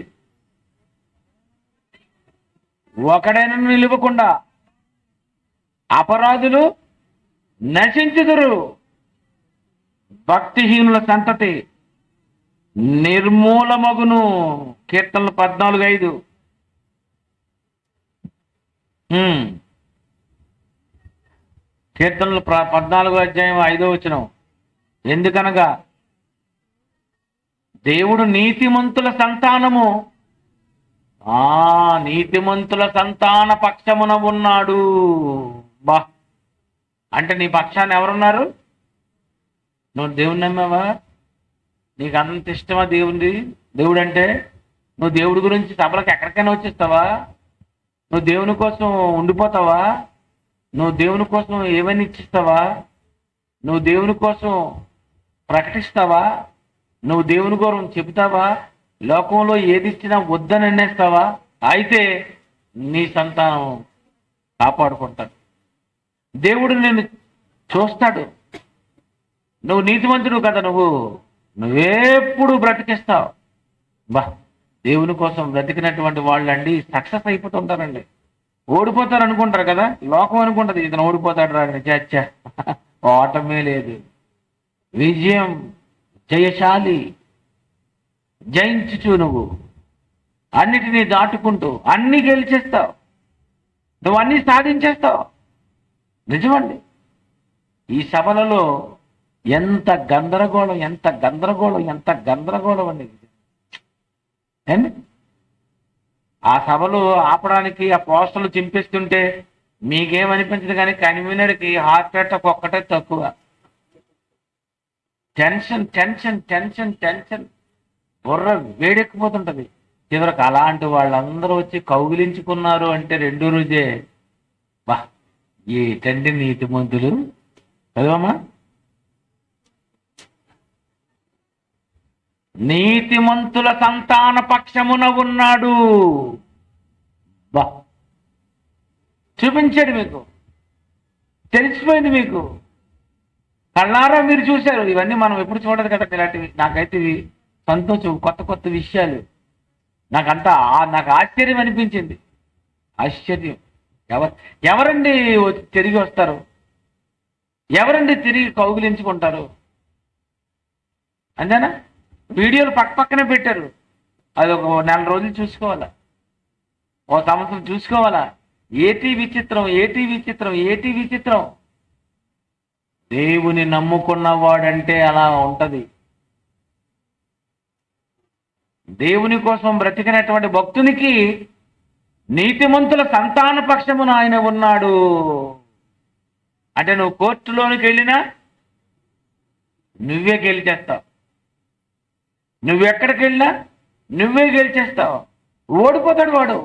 ఒకడైనా నిలువకుండా అపరాధులు నశించుదురు, భక్తిహీనుల సంతతి నిర్మూలమగును. కీర్తనలు 14:5. కీర్తనలు 14వ అధ్యాయం 5వ వచనం. ఎందుకనగా దేవుడు నీతిమంతుల సంతానము నీతిమంతుల సంతాన పక్షమున ఉన్నాడు. బా, అంటే నీ పక్షాన్ని ఎవరున్నారు? నువ్వు దేవుని నమ్మావా? నీకు అంత ఇష్టమా దేవుడు అంటే? నువ్వు దేవుడి గురించి సభలకు ఎక్కడికైనా వచ్చేస్తావా? నువ్వు దేవుని కోసం ఉండిపోతావా? నువ్వు దేవుని కోసం ఏమైనా ఇచ్చిస్తావా? నువ్వు దేవుని కోసం ప్రకటిస్తావా? నువ్వు దేవుని కోసం చెబుతావా? లోకంలో ఏది ఇచ్చినా వద్దని అనేస్తావా? అయితే నీ సంతానం కాపాడుకుంటాడు. దేవుడు నిన్ను చూస్తాడు. నువ్వు నీతిమంతుడు కదా, నువ్వెప్పుడు బ్రతికిస్తావు. బా, దేవుని కోసం బ్రతికినటువంటి వాళ్ళండి సక్సెస్ అయిపోతుంటారండి. ఓడిపోతారు అనుకుంటారు కదా, లోకం అనుకుంటుంది ఇతను ఓడిపోతాడు రా, చచ్చా. ఓటమే లేదు, విజయం, జయశాలి, జయించుచు నువ్వు అన్నిటినీ దాటుకుంటూ అన్ని గెలిచేస్తావు, నువ్వు అన్ని సాధించేస్తావు. నిజమండి. ఈ సభలలో ఎంత గందరగోళం అండి. ఆ సభలు ఆపడానికి ఆ పోస్టర్లు చింపిస్తుంటే మీకేమనిపించదు, కానీ కన్వీనర్కి హార్ట్ అటాక్ ఒక్కటే తక్కువ. టెన్షన్ టెన్షన్ టెన్షన్ టెన్షన్, బుర్ర వేడెక్కిపోతుంటది. చివరికి అలాంటి వాళ్ళందరూ వచ్చి కౌగిలించుకున్నారు అంటే రెండో రోజే బా, ఏటండి నీతిమంతులు చదవమ్మా. నీతిమంతుల సంతాన పక్షమున ఉన్నాడు. బా, చూపించాడు, మీకు తెలిసిపోయింది, మీకు కళ్ళారా మీరు చూశారు. ఇవన్నీ మనం ఎప్పుడు చూడదు కదా ఇలాంటివి. నాకైతే ఇవి సంతోషం, కొత్త కొత్త విషయాలు. నాకు ఆశ్చర్యం అనిపించింది. ఆశ్చర్యం. ఎవరండి తిరిగి వస్తారు? ఎవరండి తిరిగి కౌగిలించుకుంటారు? అంతేనా? వీడియోలు పక్కనే పెట్టారు. అది ఒక 4 రోజులు చూసుకోవాలా, ఓ సంవత్సరం చూసుకోవాలా. ఏటి విచిత్రం, ఏటి విచిత్రం, ఏటి విచిత్రం. దేవుని నమ్ముకున్నవాడంటే అలా ఉంటది. దేవుని కోసం బ్రతికినటువంటి భక్తునికి నీతిమంతుల సంతాన పక్షమున ఆయన ఉన్నాడు. అంటే నువ్వు కోర్టులోనికి వెళ్ళినా నువ్వే గెలిచేస్తావు, నువ్వెక్కడికి వెళ్ళినా నువ్వే గెలిచేస్తావు. ఓడిపోతాడు వాడు,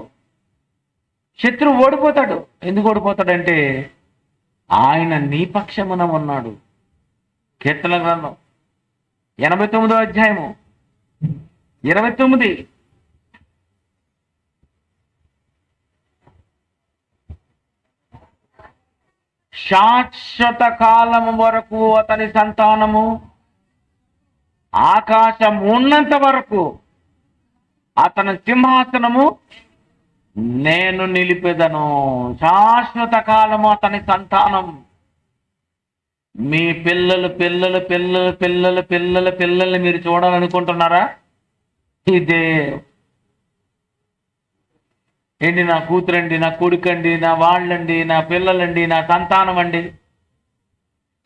శత్రువు ఓడిపోతాడు. ఎందుకు ఓడిపోతాడంటే ఆయన నీ పక్షమున ఉన్నాడు. కీర్తన గ్రంథం 89వ అధ్యాయము 29. శాశ్వత కాలము వరకు అతని సంతానము ఆకాశం ఉన్నంత వరకు అతని సింహాసనము నేను నిలిపెదను. శాశ్వత కాలము అతని సంతానం. మీ పిల్లలు పిల్లలు పిల్లలు పిల్లలు పిల్లలు పిల్లల్ని మీరు చూడాలనుకుంటున్నారా? ఇదే ఏంటి, నా కూతురండి, నా కొడుకండి, నా వాళ్ళండి, నా పిల్లలండి, నా సంతానం అండి,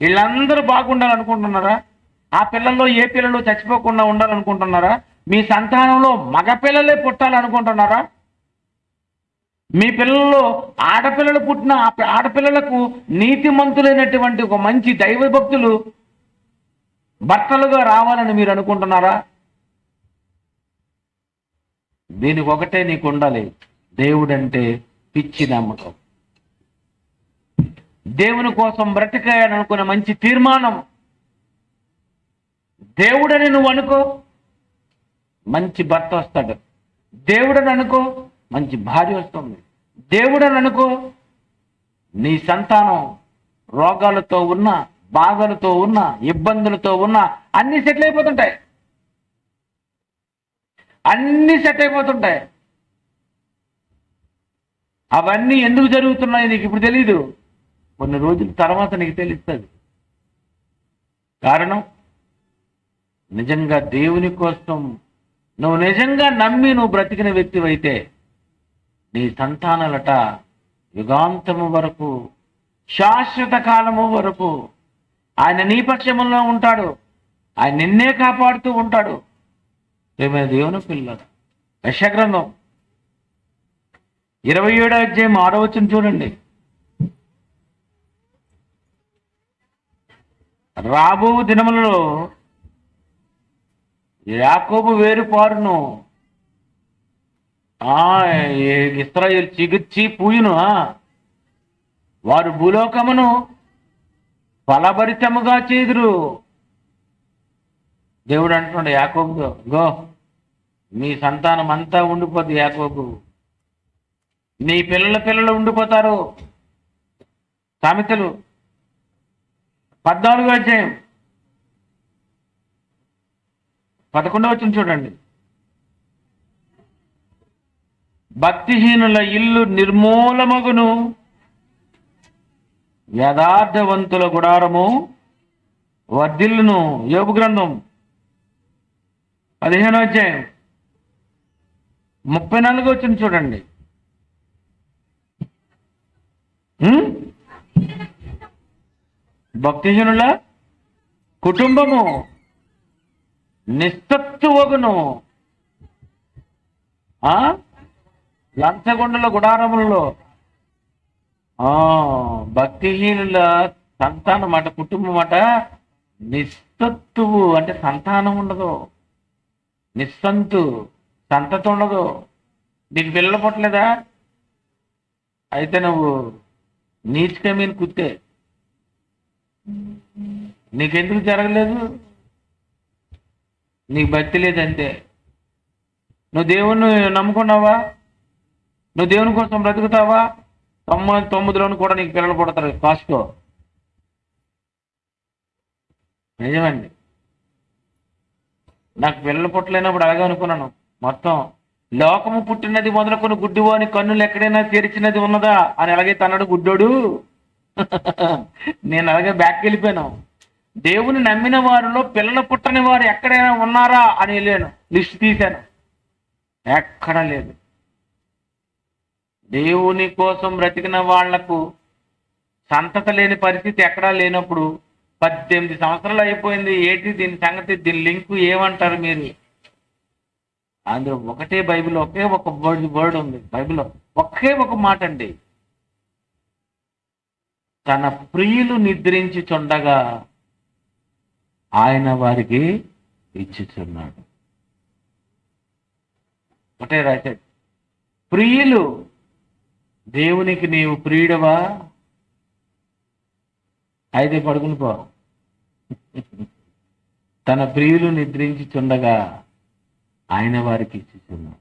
వీళ్ళందరూ బాగుండాలనుకుంటున్నారా? ఆ పిల్లల్లో ఏ పిల్లలు చచ్చిపోకుండా ఉండాలనుకుంటున్నారా? మీ సంతానంలో మగ పిల్లలే పుట్టాలనుకుంటున్నారా? మీ పిల్లల్లో ఆడపిల్లలు పుట్టిన ఆడపిల్లలకు నీతిమంతులైనటువంటి ఒక మంచి దైవభక్తులు భర్తలుగా రావాలని మీరు అనుకుంటున్నారా? దీనికి ఒకటే నీకు ఉండాలి, దేవుడంటే పిచ్చి నమ్మకం. దేవుని కోసం బ్రతికాయనుకునే మంచి తీర్మానం. దేవుడని నువ్వు అనుకో, మంచి భర్త వస్తాడు. దేవుడని అనుకో, మంచి భార్య వస్తుంది. దేవుడని అనుకో, నీ సంతానం రోగాలతో ఉన్నా, బాధలతో ఉన్నా, ఇబ్బందులతో ఉన్నా అన్నీ సెటిల్ అయిపోతుంటాయి. అన్నీ సెట్ అయిపోతుంటాయి. అవన్నీ ఎందుకు జరుగుతున్నాయి నీకు ఇప్పుడు తెలీదు, కొన్ని రోజుల తర్వాత నీకు తెలుస్తుంది. కారణం, నిజంగా దేవుని కోసం నువ్వు నిజంగా నమ్మి నువ్వు బ్రతికిన వ్యక్తివైతే నీ సంతానాలట యుగాంతము వరకు, శాశ్వత కాలము వరకు ఆయన నీ పక్షములో ఉంటాడు. ఆయన నిన్నే కాపాడుతూ ఉంటాడు. ఏమైనా దేవుని పిల్లలు, యెషయా గ్రంథం 27వ అధ్యాయం 6వ వచనం చూడండి. రాబో దినములలో యాకోబు వేరుపారును, ఇశ్రాయేలు చిగుర్చి పూయును, వారు భూలోకమును ఫలభరితముగా చేదురు. దేవుడు అంటున్నాడు యాకోబుతో, గో, మీ సంతానం అంతా ఉండిపోద్ది యాకోబు, నీ పిల్లలు ఉండిపోతారు. సామెతలు 14వ అధ్యాయం 11వ వచనం చూడండి. భక్తిహీనుల ఇల్లు నిర్మూలమగును, యథార్థవంతుల గుడారము వర్ధిల్లును. యోబు గ్రంథం 15వ అధ్యాయం 34వ వచనం చూడండి. భక్తిహీనుల కుటుంబము నిస్తత్తువగును, లంచగొండల గుడారములలో. భక్తిహీనుల సంతానం అట, కుటుంబం అట నిస్తత్తువు అంటే సంతానం ఉండదు, సంతతి ఉండదు. నీకు పిల్లలు పుట్టలేదా? అయితే నువ్వు నీచుకమీన కుత్తే. నీకెందుకు జరగలేదు? నీకు భక్తి లేదంతే. నువ్వు దేవుణ్ణి నమ్ముకున్నావా? నువ్వు దేవుని కోసం బ్రతుకుతావా? 99లోను కూడా నీకు పిల్లలు పుడతారు, కాసుకో. నిజమండి. నాకు పిల్లలు పుట్టలేనప్పుడు అలాగే అనుకున్నాను. మొత్తం లోకము పుట్టినది మొదలుకొని గుడ్డివాని కన్నులు ఎక్కడైనా తెరిచినది ఉన్నదా అని ఎలాగైతే అన్నాడు గుడ్డోడు. నేను అలాగే బ్యాక్కి వెళ్ళిపోయాను. దేవుని నమ్మిన వారిలో పిల్లలు పుట్టని వారు ఎక్కడైనా ఉన్నారా అని వెళ్ళాను, లిస్ట్ తీశాను, ఎక్కడా లేదు. దేవుని కోసం బ్రతికిన వాళ్లకు సంతత లేని పరిస్థితి ఎక్కడా లేనప్పుడు 18 సంవత్సరాలు అయిపోయింది. ఏంటి దీని సంగతి? దీని లింకు ఏమంటారు మీరు? అందులో ఒకటే బైబిల్, ఒకే ఒక వర్డ్ ఉంది బైబిల్లో, ఒకే ఒక మాట అండి. తన ప్రియులు నిద్రించుచుండగా ఆయన వారికి ఇచ్చుచున్నాడు. ఒకటే రాశాడు. ప్రియులు, దేవునికి నీవు ప్రియుడవా? అయితే పడుకుని పో. తన ప్రియులు నిద్రించుచుండగా ఆయన వారికి ఇచ్చుచున్నాడు.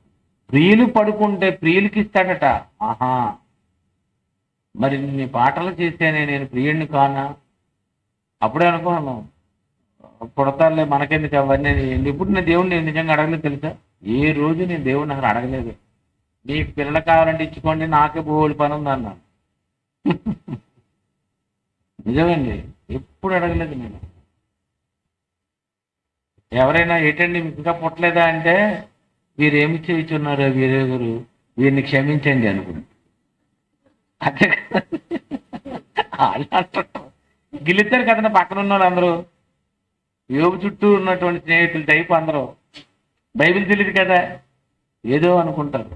ప్రియులు పడుకుంటే ప్రియులకి ఇస్తాడట. ఆహా, మరి నీ పాటలు చేస్తేనే నేను ప్రియుడిని కానా? అప్పుడే అనుకున్నాను, పుడతారులే మనకెందుకు అవన్నీ. ఇప్పుడు నేను దేవుడిని నిజంగా అడగలేదు తెలుసా? ఏ రోజు నేను దేవుడిని అసలు అడగలేదు. మీకు పిల్లలు కావాలంటే ఇచ్చుకోండి, నాకే బోల్డ్ పని ఉంది అన్నాను. నిజమండి, ఎప్పుడు అడగలేదు నేను. ఎవరైనా ఏంటండి మీకు ఇంకా పుట్టలేదా అంటే, వీరేమి చేయించున్నారు వీరెవరు, వీరిని క్షమించండి అనుకుంటు. అదే గిల్లుతారు కదండి పక్కన ఉన్న వాళ్ళు అందరూ. యోబు చుట్టూ ఉన్నటువంటి స్నేహితులు టైపు అందరూ. బైబిల్ తెలియదు కదా, ఏదో అనుకుంటారు.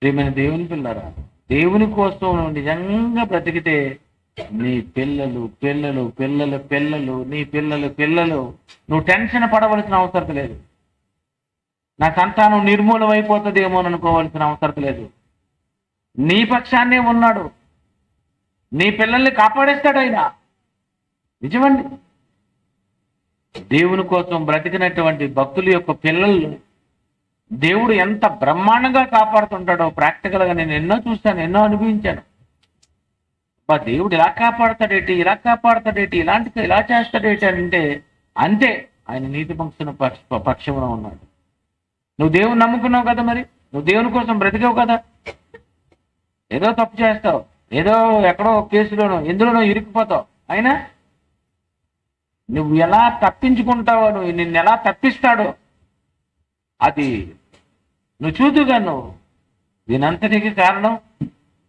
ప్రియమైన దేవుని పిల్లరా, దేవుని కోసం నిజంగా బ్రతికితే నీ పిల్లలు పిల్లలు పిల్లలు పిల్లలు నీ పిల్లలు పిల్లలు నువ్వు టెన్షన్ పడవలసిన అవసరం లేదు. నా సంతానం నిర్మూలం అయిపోతుందేమో అని అనుకోవాల్సిన అవసరం లేదు. నీ పక్షాన్నే ఉన్నాడు, నీ పిల్లల్ని కాపాడేస్తాడు ఆయన. నిజమండి. దేవుని కోసం బ్రతికినటువంటి భక్తుల యొక్క పిల్లలు దేవుడు ఎంత బ్రహ్మాండంగా కాపాడుతుంటాడో ప్రాక్టికల్గా నేను ఎన్నో చూశాను, ఎన్నో అనుభవించాను. దేవుడు ఇలా కాపాడతాడేటి, ఇలా కాపాడతాడేటి, ఇలా చేస్తాడేటి అంటే అంతే. ఆయన నీతి పంక్తున్న పక్షంలో ఉన్నాడు. నువ్వు దేవుని నమ్ముకున్నావు కదా, మరి నువ్వు దేవుని కోసం బ్రతికావు కదా. ఏదో తప్పు చేస్తావు, ఏదో ఎక్కడో కేసులోనో ఎందులోనో ఇరుక్కుపోతావు. అయినా నువ్వు ఎలా తప్పించుకుంటావో, నిన్ను ఎలా తప్పిస్తాడో అది నువ్వు చూదుగా. నువ్వు దీనంతటికి కారణం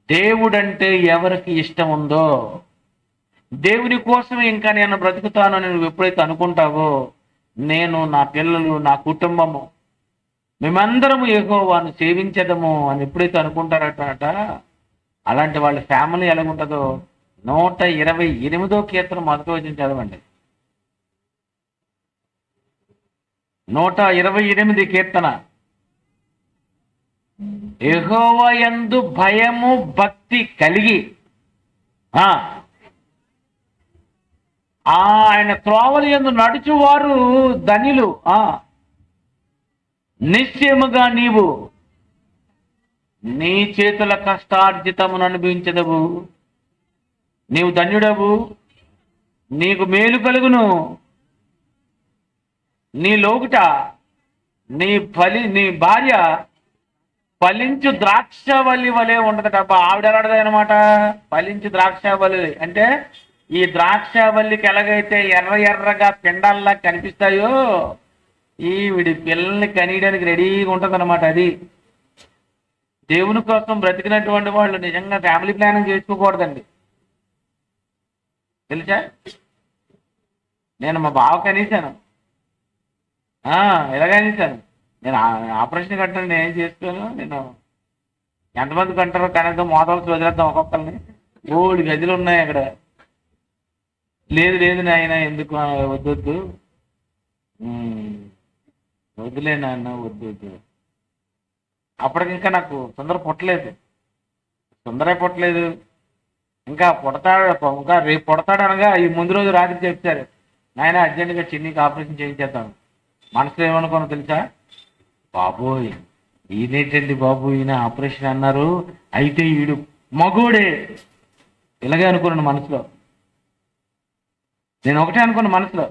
దేవుడంటే ఎవరికి ఇష్టం ఉందో, దేవుని కోసమే ఇంకా నేను బ్రతుకుతానని నువ్వు ఎప్పుడైతే అనుకుంటావో, నేను, నా పిల్లలు, నా కుటుంబము మేమందరము యెహోవాను సేవించదము అని ఎప్పుడైతే అనుకుంటారట, అలాంటి వాళ్ళ ఫ్యామిలీ ఎలాగుంటుందో 128వ కీర్తన మొదటి వచనం చదవండి. 128 కీర్తన. యెహోవా యందు భయము భక్తి కలిగి ఆయన త్రోవల యందు నడుచువారు ధన్యులు. నిశ్చయముగా నీవు నీ చేతుల కష్టార్జితమును అనుభవించదవు. నీవు ధన్యుడవు, నీకు మేలు కలుగును. నీ లోకుట నీ భార్య ఫలించు ద్రాక్షవల్లి వలె ఉండదట. ఆవిడ ఎలాడదనమాట, ఫలించు ద్రాక్షవల్లి అంటే ఈ ద్రాక్షవల్లికి ఎలాగైతే ఎర్ర ఎర్రగా పిండాల్లా కనిపిస్తాయో ఈవిడి పిల్లల్ని కనీయడానికి రెడీగా ఉంటుంది అనమాట. అది దేవుని కోసం బ్రతికినటువంటి వాళ్ళు నిజంగా ఫ్యామిలీ ప్లానింగ్ చేసుకోకూడదండి, తెలుసా? నేను మా బావ కనీసాను, ఎలా కనీసాను. నేను ఆపరేషన్ కట్టాను, నేను ఏం చేసుకోను. నేను ఎంతమంది కంటారో కనీసం మోతాదు వదిలేద్దాం ఒక్కొక్కరిని. 3 గదులు ఉన్నాయి అక్కడ. లేదు లేదు నాయన, ఎందుకు వద్దొద్దు, వద్దులే నాన్న, వద్దు. అప్పటికి ఇంకా నాకు తొందర పుట్టలేదు. ఇంకా రేపు పుడతాడు అనగా ఈ ముందు రోజు రాత్రి చెప్తారు, నాయన అర్జెంటుగా చిన్నికి ఆపరేషన్ చేయించేద్దాం. మనసులో ఏమనుకోనో తెలుసా, బాబోయ్ ఈయనేంటండి బాబు, ఈయన ఆపరేషన్ అన్నారు, అయితే వీడు మగోడే. ఇలాగే అనుకున్నాను మనసులో. నేను ఒకటే అనుకున్న మనసులో,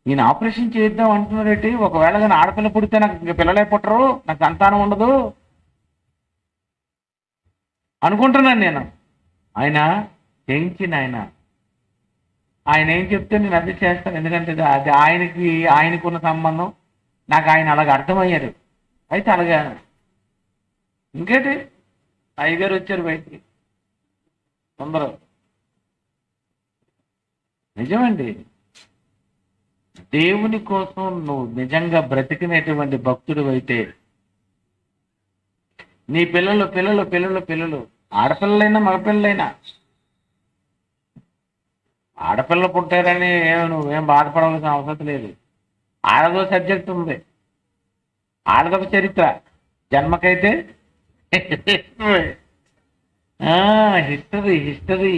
ఈయన ఆపరేషన్ చేద్దాం అంటున్నారేంటి, ఒకవేళ కానీ ఆడపిల్ల పుడితే నాకు ఇంకా పిల్లలే పుట్టరు, నాకు సంతానం ఉండదు అనుకుంటున్నాను నేను. ఆయన చేయించిన ఆయన ఏం చెప్తే నేను అదే చేస్తాను. ఎందుకంటే అది ఆయనకున్న సంబంధం, నాకు ఆయన అలాగ అర్థమయ్యారు. అయితే అలాగా ఇంకేంటి, అయ్యగారు వచ్చారు బయటికి తొందర. నిజమండి, దేవుని కోసం నువ్వు నిజంగా బ్రతికినటువంటి భక్తుడు అయితే నీ పిల్లలు ఆడపిల్లలైనా మగపిల్లలైనా, ఆడపిల్ల పుట్టారని నువ్వేం బాధపడవలసిన అవసరం లేదు. ఆడదో సబ్జెక్ట్ ఉంది, ఆడదొక చరిత్ర. జన్మకైతే హిస్టరీ.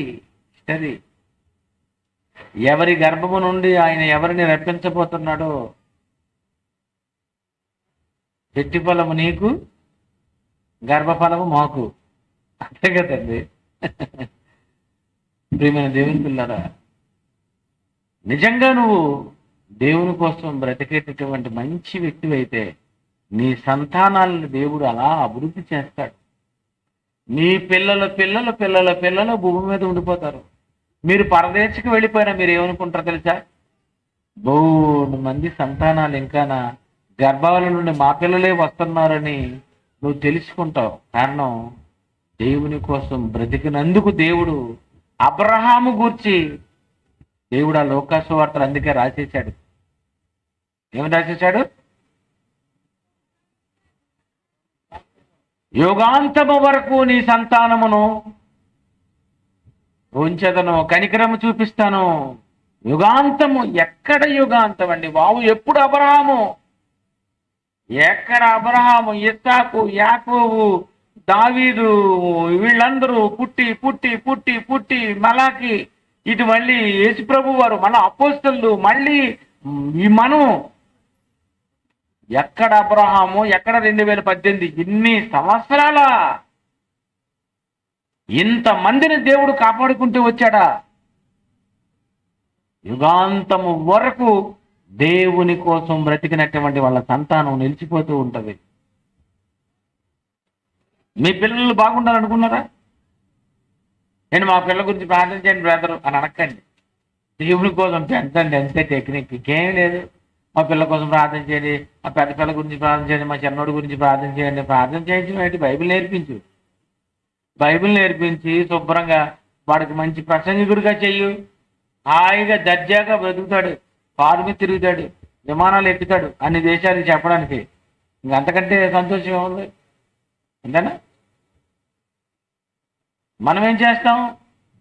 ఎవరి గర్భము నుండి ఆయన ఎవరిని రప్పించబోతున్నాడో, చెట్టు ఫలము నీకు, గర్భఫలము మాకు. అంతే కదండి. ప్రియమైన దేవుని పిల్లరా, నిజంగా నువ్వు దేవుని కోసం బ్రతికేటటువంటి మంచి వ్యక్తి అయితే నీ సంతానాలను దేవుడు అలా అభివృద్ధి చేస్తాడు. నీ పిల్లల భూమి మీద ఉండిపోతారు. మీరు పరదేశకు వెళ్ళిపోయినా మీరు ఏమనుకుంటారో తెలుసా, బోడు మంది సంతానాలు ఇంకానా గర్భాల నుండి మా పిల్లలే వస్తున్నారని నువ్వు తెలుసుకుంటావు. కారణం దేవుని కోసం బ్రతికినందుకు దేవుడు అబ్రహాము గూర్చి దేవుడు ఆ లోకాసు వార్తలు అందుకే రాసేశాడు. ఏమని రాసేశాడు, యుగాంతము వరకు నీ సంతానమును ఉంచెదను, కనికరము చూపిస్తాను. యుగాంతము. ఎక్కడ యుగాంతం అండి బాబు? ఎప్పుడు అబ్రహాము, ఎక్కడ అబ్రహాము, ఇస్సాకు, యాకోబు, దావీదు, వీళ్ళందరూ పుట్టి పుట్టి పుట్టి పుట్టి మలాకి, ఇటు మళ్ళీ యేసు ప్రభు వారు, మళ్ళీ అపోస్తలులు, మళ్ళీ ఈ మనం. ఎక్కడ అబ్రహాము, ఎక్కడ 2018, ఇన్ని సంవత్సరాల ఇంతమందిని దేవుడు కాపాడుకుంటూ వచ్చాడా? యుగాంతము వరకు దేవుని కోసం బ్రతికినటువంటి వాళ్ళ సంతానం నిలిచిపోతూ ఉంటది. మీ పిల్లలు బాగుండాలనుకున్నారా? నేను మా పిల్లల గురించి ప్రార్థన చేయండి బ్రదరు అని అనక్కండి. దేవుని కోసం పెంచండి, అంతే టెక్నిక్, ఇంకేం లేదు. మా పిల్లల కోసం ప్రార్థన చేయండి, మా పెద్ద పిల్లల గురించి ప్రార్థన చేయండి, మా చిన్నోడి గురించి ప్రార్థన చేయండి. ప్రార్థన చేయించడం ఏంటి? బైబిల్ నేర్పించి శుభ్రంగా వాడికి మంచి ప్రసంగికుడిగా చెయ్యు. హాయిగా దర్జాగా బ్రతుకుతాడు, కారు మీద తిరుగుతాడు, విమానాలు ఎక్కుతాడు అన్ని దేశాలకు చెప్పడానికి. ఇంకంతకంటే సంతోషం ఏముంది? అంతేనా? మనం ఏం చేస్తాం?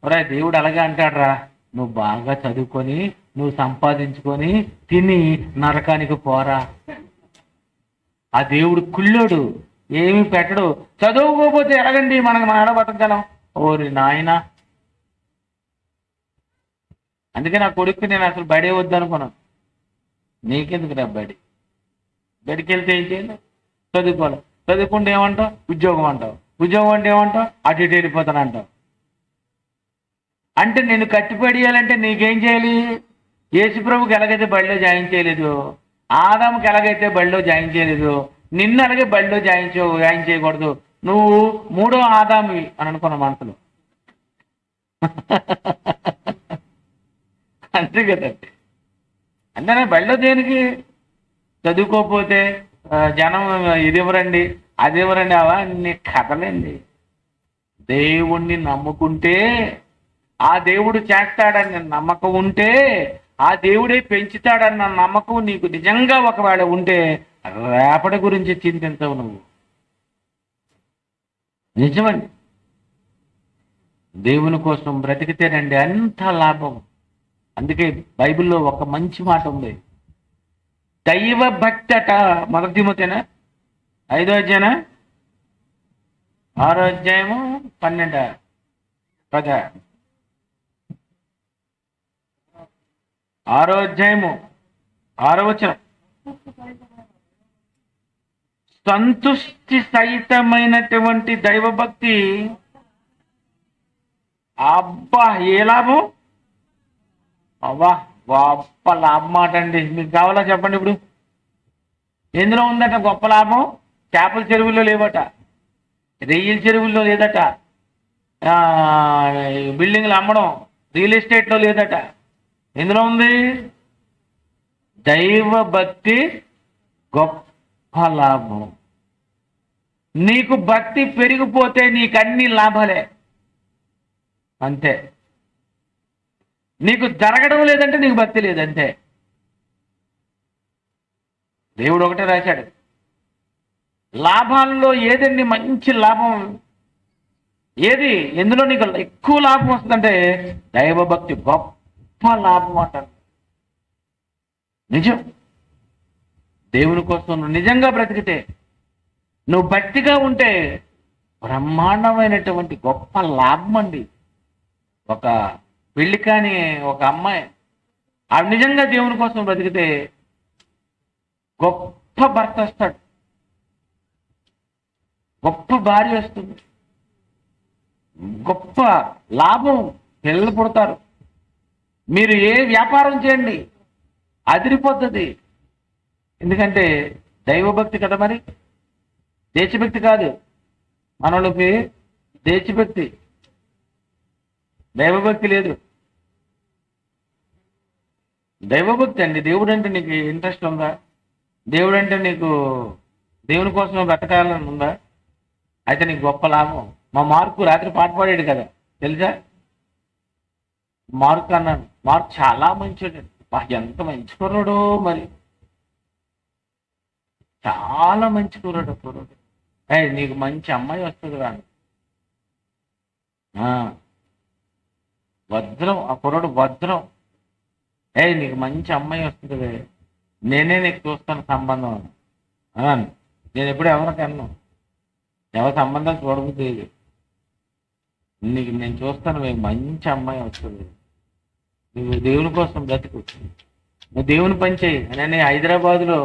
ఒరే దేవుడు అలాగే అంటాడురా, నువ్వు బాగా చదువుకొని నువ్వు సంపాదించుకొని తిని నరకానికి పోరా. ఆ దేవుడు కుళ్ళోడు, ఏమి పెట్టడు. చదువుకోకపోతే ఎలాగండి మనకు మన ఆడబట్టగలం? ఓరి నాయన. అందుకే నా కొడుక్కి నేను అసలు బడే వద్దనుకున్నాను. నీకెందుకు రా బడికి వెళ్తే ఏం చేయాలి? చదువుకోవాలి. చదువుకుంటే ఏమంటావు? ఉద్యోగం అంటావు. ఉద్యోగం అంటే ఏమంటావు? అటు ఇటు వెళ్ళిపోతాను అంటావు. అంటే నేను కట్టిపడేయాలంటే నీకేం చేయాలి? యేసుప్రభుకి ఎలాగైతే బడిలో జాయిన్ చేయలేదు, ఆదాముకి ఎలాగైతే బడిలో జాయిన్ చేయలేదు, నిన్ను అలాగే బడిలో జాయిన్ చేయకూడదు. నువ్వు మూడో ఆదామువి అని అనుకున్న మనసులో. అంతే కదండి. అంటే బడిలో దేనికి? చదువుకోకపోతే జనం ఇది ఇవ్వరండి, అది ఇవ్వరండి, అవన్నీ కథలండి. దేవుణ్ణి నమ్ముకుంటే, ఆ దేవుడు చేస్తాడని నమ్మకం ఉంటే, ఆ దేవుడే పెంచుతాడన్న నమ్మకం నీకు నిజంగా ఒకవేళ ఉంటే రేపటి గురించి చింతించవు నువ్వు. నిజమండి. దేవుని కోసం బ్రతికితేనండి అంత లాభం. అందుకే బైబిల్లో ఒక మంచి మాట ఉంది. దైవ భక్తి అట. 1 తిమోతేనా 5వ అధ్యాయనా 6వ అధ్యాయము 12 6వ అధ్యాయము 6వ వచనం. సంతుష్టి సహితమైనటువంటి దైవభక్తి. అబ్బా ఏ లాభం! అబ్బా గొప్ప లాభం మాట అండి. మీకు కావాలా చెప్పండి? ఇప్పుడు ఎందులో ఉందట గొప్ప లాభం? చేపల చెరువుల్లో లేవట, రొయ్యల చెరువుల్లో లేదట, బిల్డింగ్లు అమ్మడం రియల్ ఎస్టేట్లో లేదట. ఎందులో ఉంది? దైవ భక్తి గొప్ప లాభం. నీకు భక్తి పెరిగిపోతే నీకు అన్ని లాభాలే. అంతే. నీకు జరగడం లేదంటే నీకు భక్తి లేదంతే. దేవుడు ఒకటే రాశాడు. లాభాల్లో ఏదండి మంచి లాభం? ఏది? ఎందులో నీకు ఎక్కువ లాభం వస్తుందంటే దైవభక్తి గొప్ప లాభం అంటారు. నిజం. దేవుని కోసం నువ్వు నిజంగా బ్రతికితే, నువ్వు భక్తిగా ఉంటే బ్రహ్మాండమైనటువంటి గొప్ప లాభం అండి. ఒక పెళ్లి కాని ఒక అమ్మాయి ఆవిడ నిజంగా దేవుని కోసం బ్రతికితే గొప్ప భర్త వస్తాడు, గొప్ప భార్య వస్తుంది, గొప్ప లాభం, పిల్లలు పుడతారు. మీరు ఏ వ్యాపారం చేయండి అదిరిపోతుంది. ఎందుకంటే దైవభక్తి కదా. మరి దేశభక్తి కాదు. మనోళ్ళకి దేశభక్తి, దైవభక్తి లేదు. దైవభక్తి అండి. దేవుడు అంటే నీకు ఇంట్రెస్ట్ ఉందా? దేవుడు అంటే నీకు దేవుని కోసం బ్రతకాలని ఉందా? అయితే నీకు గొప్ప లాభం. మా మార్కు రాత్రి పాట పాడాడు కదా, తెలుసా? మార్కు అన్నాను. మార్కు చాలా మంచోడు. ఎంత మంచి కుర్రాడు, మరి చాలా మంచి కుర్రాడు. నీకు మంచి అమ్మాయి వస్తుంది రాను. వజ్రం. ఆ కుర్రాడు వజ్రం. నీకు మంచి అమ్మాయి వస్తుంది, నేనే నీకు చూస్తాను సంబంధం అన్నాను. నేను ఎప్పుడు ఎవరికి అన్నాను, ఎవరి సంబంధం చూడబుద్ది, నీకు నేను చూస్తాను, మీకు మంచి అమ్మాయి వస్తుంది, నువ్వు దేవుని కోసం బ్రతుకు, నువ్వు దేవుని పని చేయి అని హైదరాబాద్లో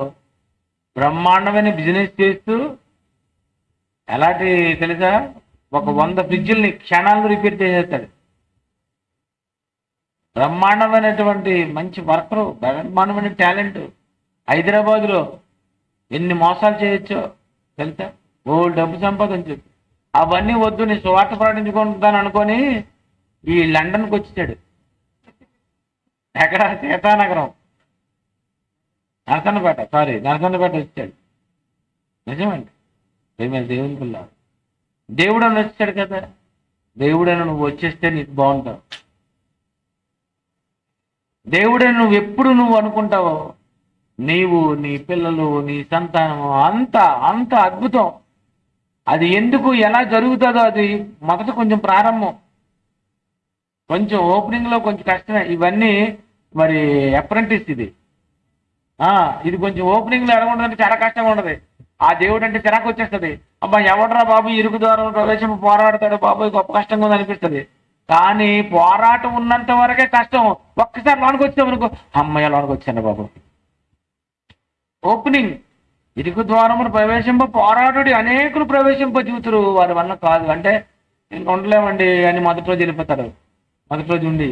బ్రహ్మాండమైన బిజినెస్ చేస్తూ, ఎలాంటి తెలుసా, ఒక 100 ఫ్రిడ్జుల్ని క్షణాలను రిపేర్ చేసేస్తాడు. బ్రహ్మాండమైనటువంటి మంచి వర్కరు, బ్రహ్మాండమైన టాలెంట్. హైదరాబాద్లో ఎన్ని మోసాలు చేయొచ్చో తెలుసా? డబ్బు సంపాదించు. అవన్నీ వద్దు, నేను సువార్త ప్రకటించుకుంటాను అనుకొని ఈ లండన్కి వచ్చాడు. ఎక్కడ? సీతానగరం, నరసన్నపేట వచ్చాడు. నిజమండి. దేవుని పిల్ల. దేవుడు అని వచ్చాడు కదా. దేవుడని నువ్వు వచ్చేస్తే నీకు బాగుంటావు. దేవుడని నువ్వు ఎప్పుడు నువ్వు అనుకుంటావో నీవు, నీ పిల్లలు, నీ సంతానము అంత అంత అద్భుతం. అది ఎందుకు ఎలా జరుగుతుందో అది మొదట కొంచెం ప్రారంభం, కొంచెం ఓపెనింగ్ లో కొంచెం కష్టమే ఇవన్నీ. మరి అప్రెంటిస్ ఇది కొంచెం ఓపెనింగ్ లో ఎలా ఉండదంటే చాలా కష్టంగా ఉండదు. ఆ దేవుడు అంటే చిరాకు వచ్చేస్తుంది. అబ్బా ఎవడరా బాబు ఇరుకు ద్వారం ప్రవేశం పోరాడతాడు బాబు, గొప్ప కష్టంగా ఉంది అనిపిస్తుంది. కానీ పోరాటం ఉన్నంత వరకే కష్టం. ఒక్కసారి లోనికి వచ్చామనుకో, అమ్మయ్య లోనికి వచ్చాను బాబు. ఓపెనింగ్, ఇరుకు ద్వారమును ప్రవేశింప పోరాడు అనేకులు ప్రవేశింప చూతురు, వారి వల్ల కాదు అంటే ఇంక ఉండలేమండి అని మొదటి రోజు వెళ్ళిపోతారు. మొదటి రోజు ఉండి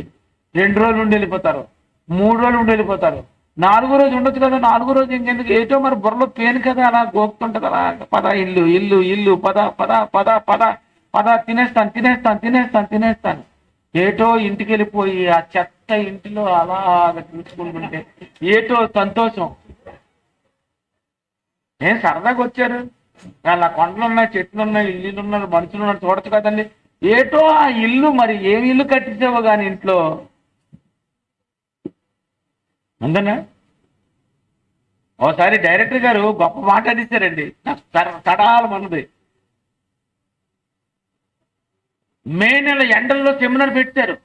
2 రోజులు ఉండి వెళ్ళిపోతారు, 3 రోజులు ఉండి వెళ్ళిపోతారు. 4 రోజు ఉండొచ్చు కదా. 4 రోజు ఇంకెందుకు, ఏటో మరి బుర్రలో పేను కదా, అలా గోపుతుంటది అలా. పద ఇల్లు ఇల్లు ఇల్లు, పద పద పద పద పద, తినేస్తాను తినేస్తాను తినేస్తాను తినేస్తాను. ఏటో ఇంటికి వెళ్ళిపోయి ఆ చెత్త ఇంటిలో అలాగ చూసుకుంటుంటే ఏటో సంతోషం. ఏం సరదాగా వచ్చారు, అలా కొండలు ఉన్నాయి, చెట్లు ఉన్నాయి, ఇల్లులు ఉన్నారు, మనుషులు ఉన్నారు, చూడచ్చు కదండి. ఏటో ఆ ఇల్లు, మరి ఏమి ఇల్లు కట్టించావో కానీ ఇంట్లో అంతేనా. ఒకసారి డైరెక్టర్ గారు గొప్ప మాట అనేసారండి, నాకు తడాలు మనది. మే నెల ఎండల్లో సెమినార్ పెట్టారు.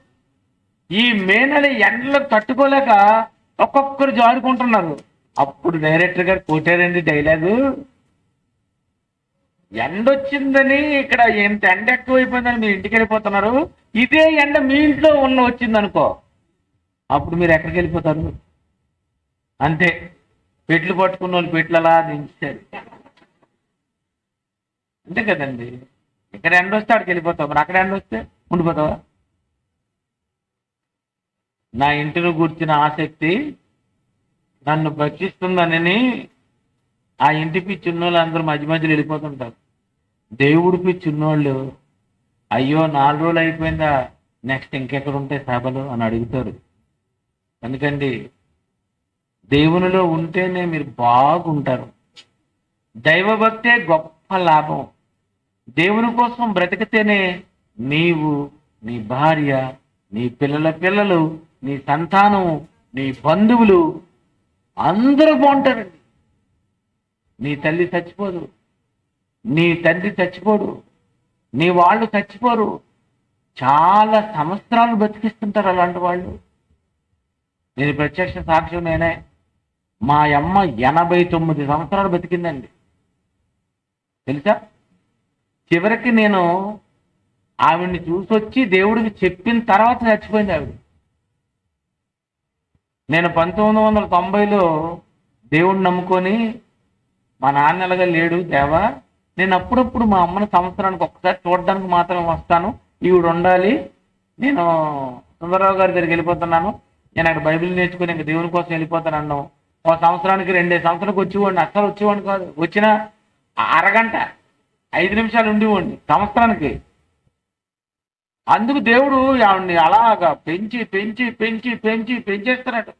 ఈ మే నెల ఎండలకు తట్టుకోలేక ఒక్కొక్కరు జారుకుంటున్నారు. అప్పుడు డైరెక్టర్ గారు కొట్టారండి డైలాగు, ఎండ వచ్చిందని ఇక్కడ ఎంత ఎండ ఎక్కువైపోయిందని మీరు ఇంటికి వెళ్ళిపోతున్నారు, ఇదే ఎండ మీ ఇంట్లో వచ్చింది అనుకో, అప్పుడు మీరు ఎక్కడికి వెళ్ళిపోతారు. అంతే, పెట్లు పట్టుకున్న వాళ్ళు పెట్లు అలా దించారు. అంతే కదండి. ఇక్కడ ఎండ వస్తే అక్కడికి వెళ్ళిపోతావు, మరి అక్కడ ఎండ వస్తే ఉండిపోతావా. నా ఇంటిని కూర్చిన ఆసక్తి నన్ను భక్షిస్తుందనని ఆ ఇంటి పిచ్చున్నోళ్ళు అందరూ మధ్య మధ్యలో వెళ్ళిపోతుంటారు. దేవుడి పిచ్చున్నోళ్ళు అయ్యో 4 రోజులు అయిపోయిందా, నెక్స్ట్ ఇంకెక్కడ ఉంటాయి సభలు అని అడుగుతారు. ఎందుకండి, దేవునిలో ఉంటేనే మీరు బాగుంటారు. దైవభక్తే గొప్ప లాభం. దేవుని కోసం బ్రతికితేనే నీవు, నీ భార్య, నీ పిల్లల పిల్లలు, నీ సంతానం, నీ బంధువులు అందరూ బాగుంటారండి. నీ తల్లి చచ్చిపోదు, నీ తండ్రి చచ్చిపోడు, నీ వాళ్ళు చచ్చిపోరు. చాలా సంవత్సరాలు బతికిస్తుంటారు అలాంటి వాళ్ళు. నేను ప్రత్యక్ష సాక్ష్యం నేనే. మా అమ్మ 89 సంవత్సరాలు బతికిందండి తెలుసా. చివరికి నేను ఆవిడ్ని చూసొచ్చి దేవుడికి చెప్పిన తర్వాత చచ్చిపోయింది ఆవిడ. నేను 1990లో దేవుడిని నమ్ముకొని, మా నాన్న ఎలాగా లేడు దేవా, నేను అప్పుడప్పుడు మా అమ్మని సంవత్సరానికి ఒక్కసారి చూడడానికి మాత్రం వస్తాను, ఈవిడ ఉండాలి, నేను సుందరరావు గారి దగ్గరికి వెళ్ళిపోతున్నాను, నేను అక్కడ బైబిల్ నేర్చుకుని ఇంకా దేవుని కోసం వెళ్ళిపోతాను అన్నాం. ఒక సంవత్సరానికి 2 సంవత్సరాలకు వచ్చేవాడిని, అస్సలు వచ్చేవాడిని కాదు. వచ్చిన అరగంట 5 నిమిషాలు ఉండేవాడిని సంవత్సరానికి. అందుకు దేవుడు ఆవిడ్ని అలాగా పెంచి పెంచి పెంచి పెంచి పెంచేస్తున్నాడు.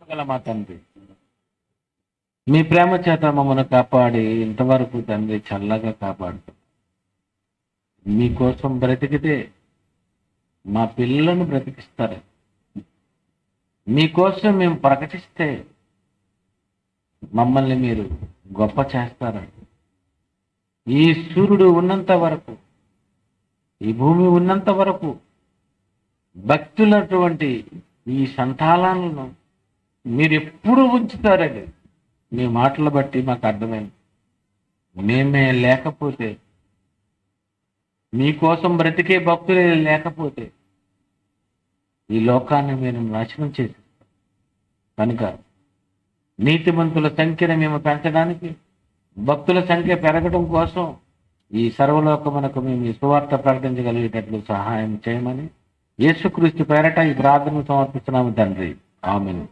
గల మా తండ్రి, మీ ప్రేమ చేత మమ్మల్ని కాపాడి ఇంతవరకు తండ్రి చల్లగా కాపాడుతాం. మీకోసం బ్రతికితే మా పిల్లలను బ్రతికిస్తారు. మీకోసం మేము ప్రకటిస్తే మమ్మల్ని మీరు గొప్ప చేస్తారని, ఈ సూర్యుడు ఉన్నంత వరకు, ఈ భూమి ఉన్నంత వరకు భక్తులటువంటి ఈ సంతానాలను మీరు ఎప్పుడు ఉంచుతారని మీ మాటలు బట్టి మాకు అర్థమైంది. మేమే లేకపోతే, మీకోసం బ్రతికే భక్తులే లేకపోతే ఈ లోకాన్ని మీరు నాశనం చేసేస్తారు. కనుక నీతిమంతుల సంఖ్యను మేము పెంచడానికి, భక్తుల సంఖ్య పెరగడం కోసం ఈ సర్వలోకమునకు మేము ఈ సువార్త ప్రకటించగలిగేటట్లు సహాయం చేయమని యేసుక్రీస్తు పేరట ఈ ప్రార్థన సమర్పిస్తున్నాము తండ్రి. ఆమేన్.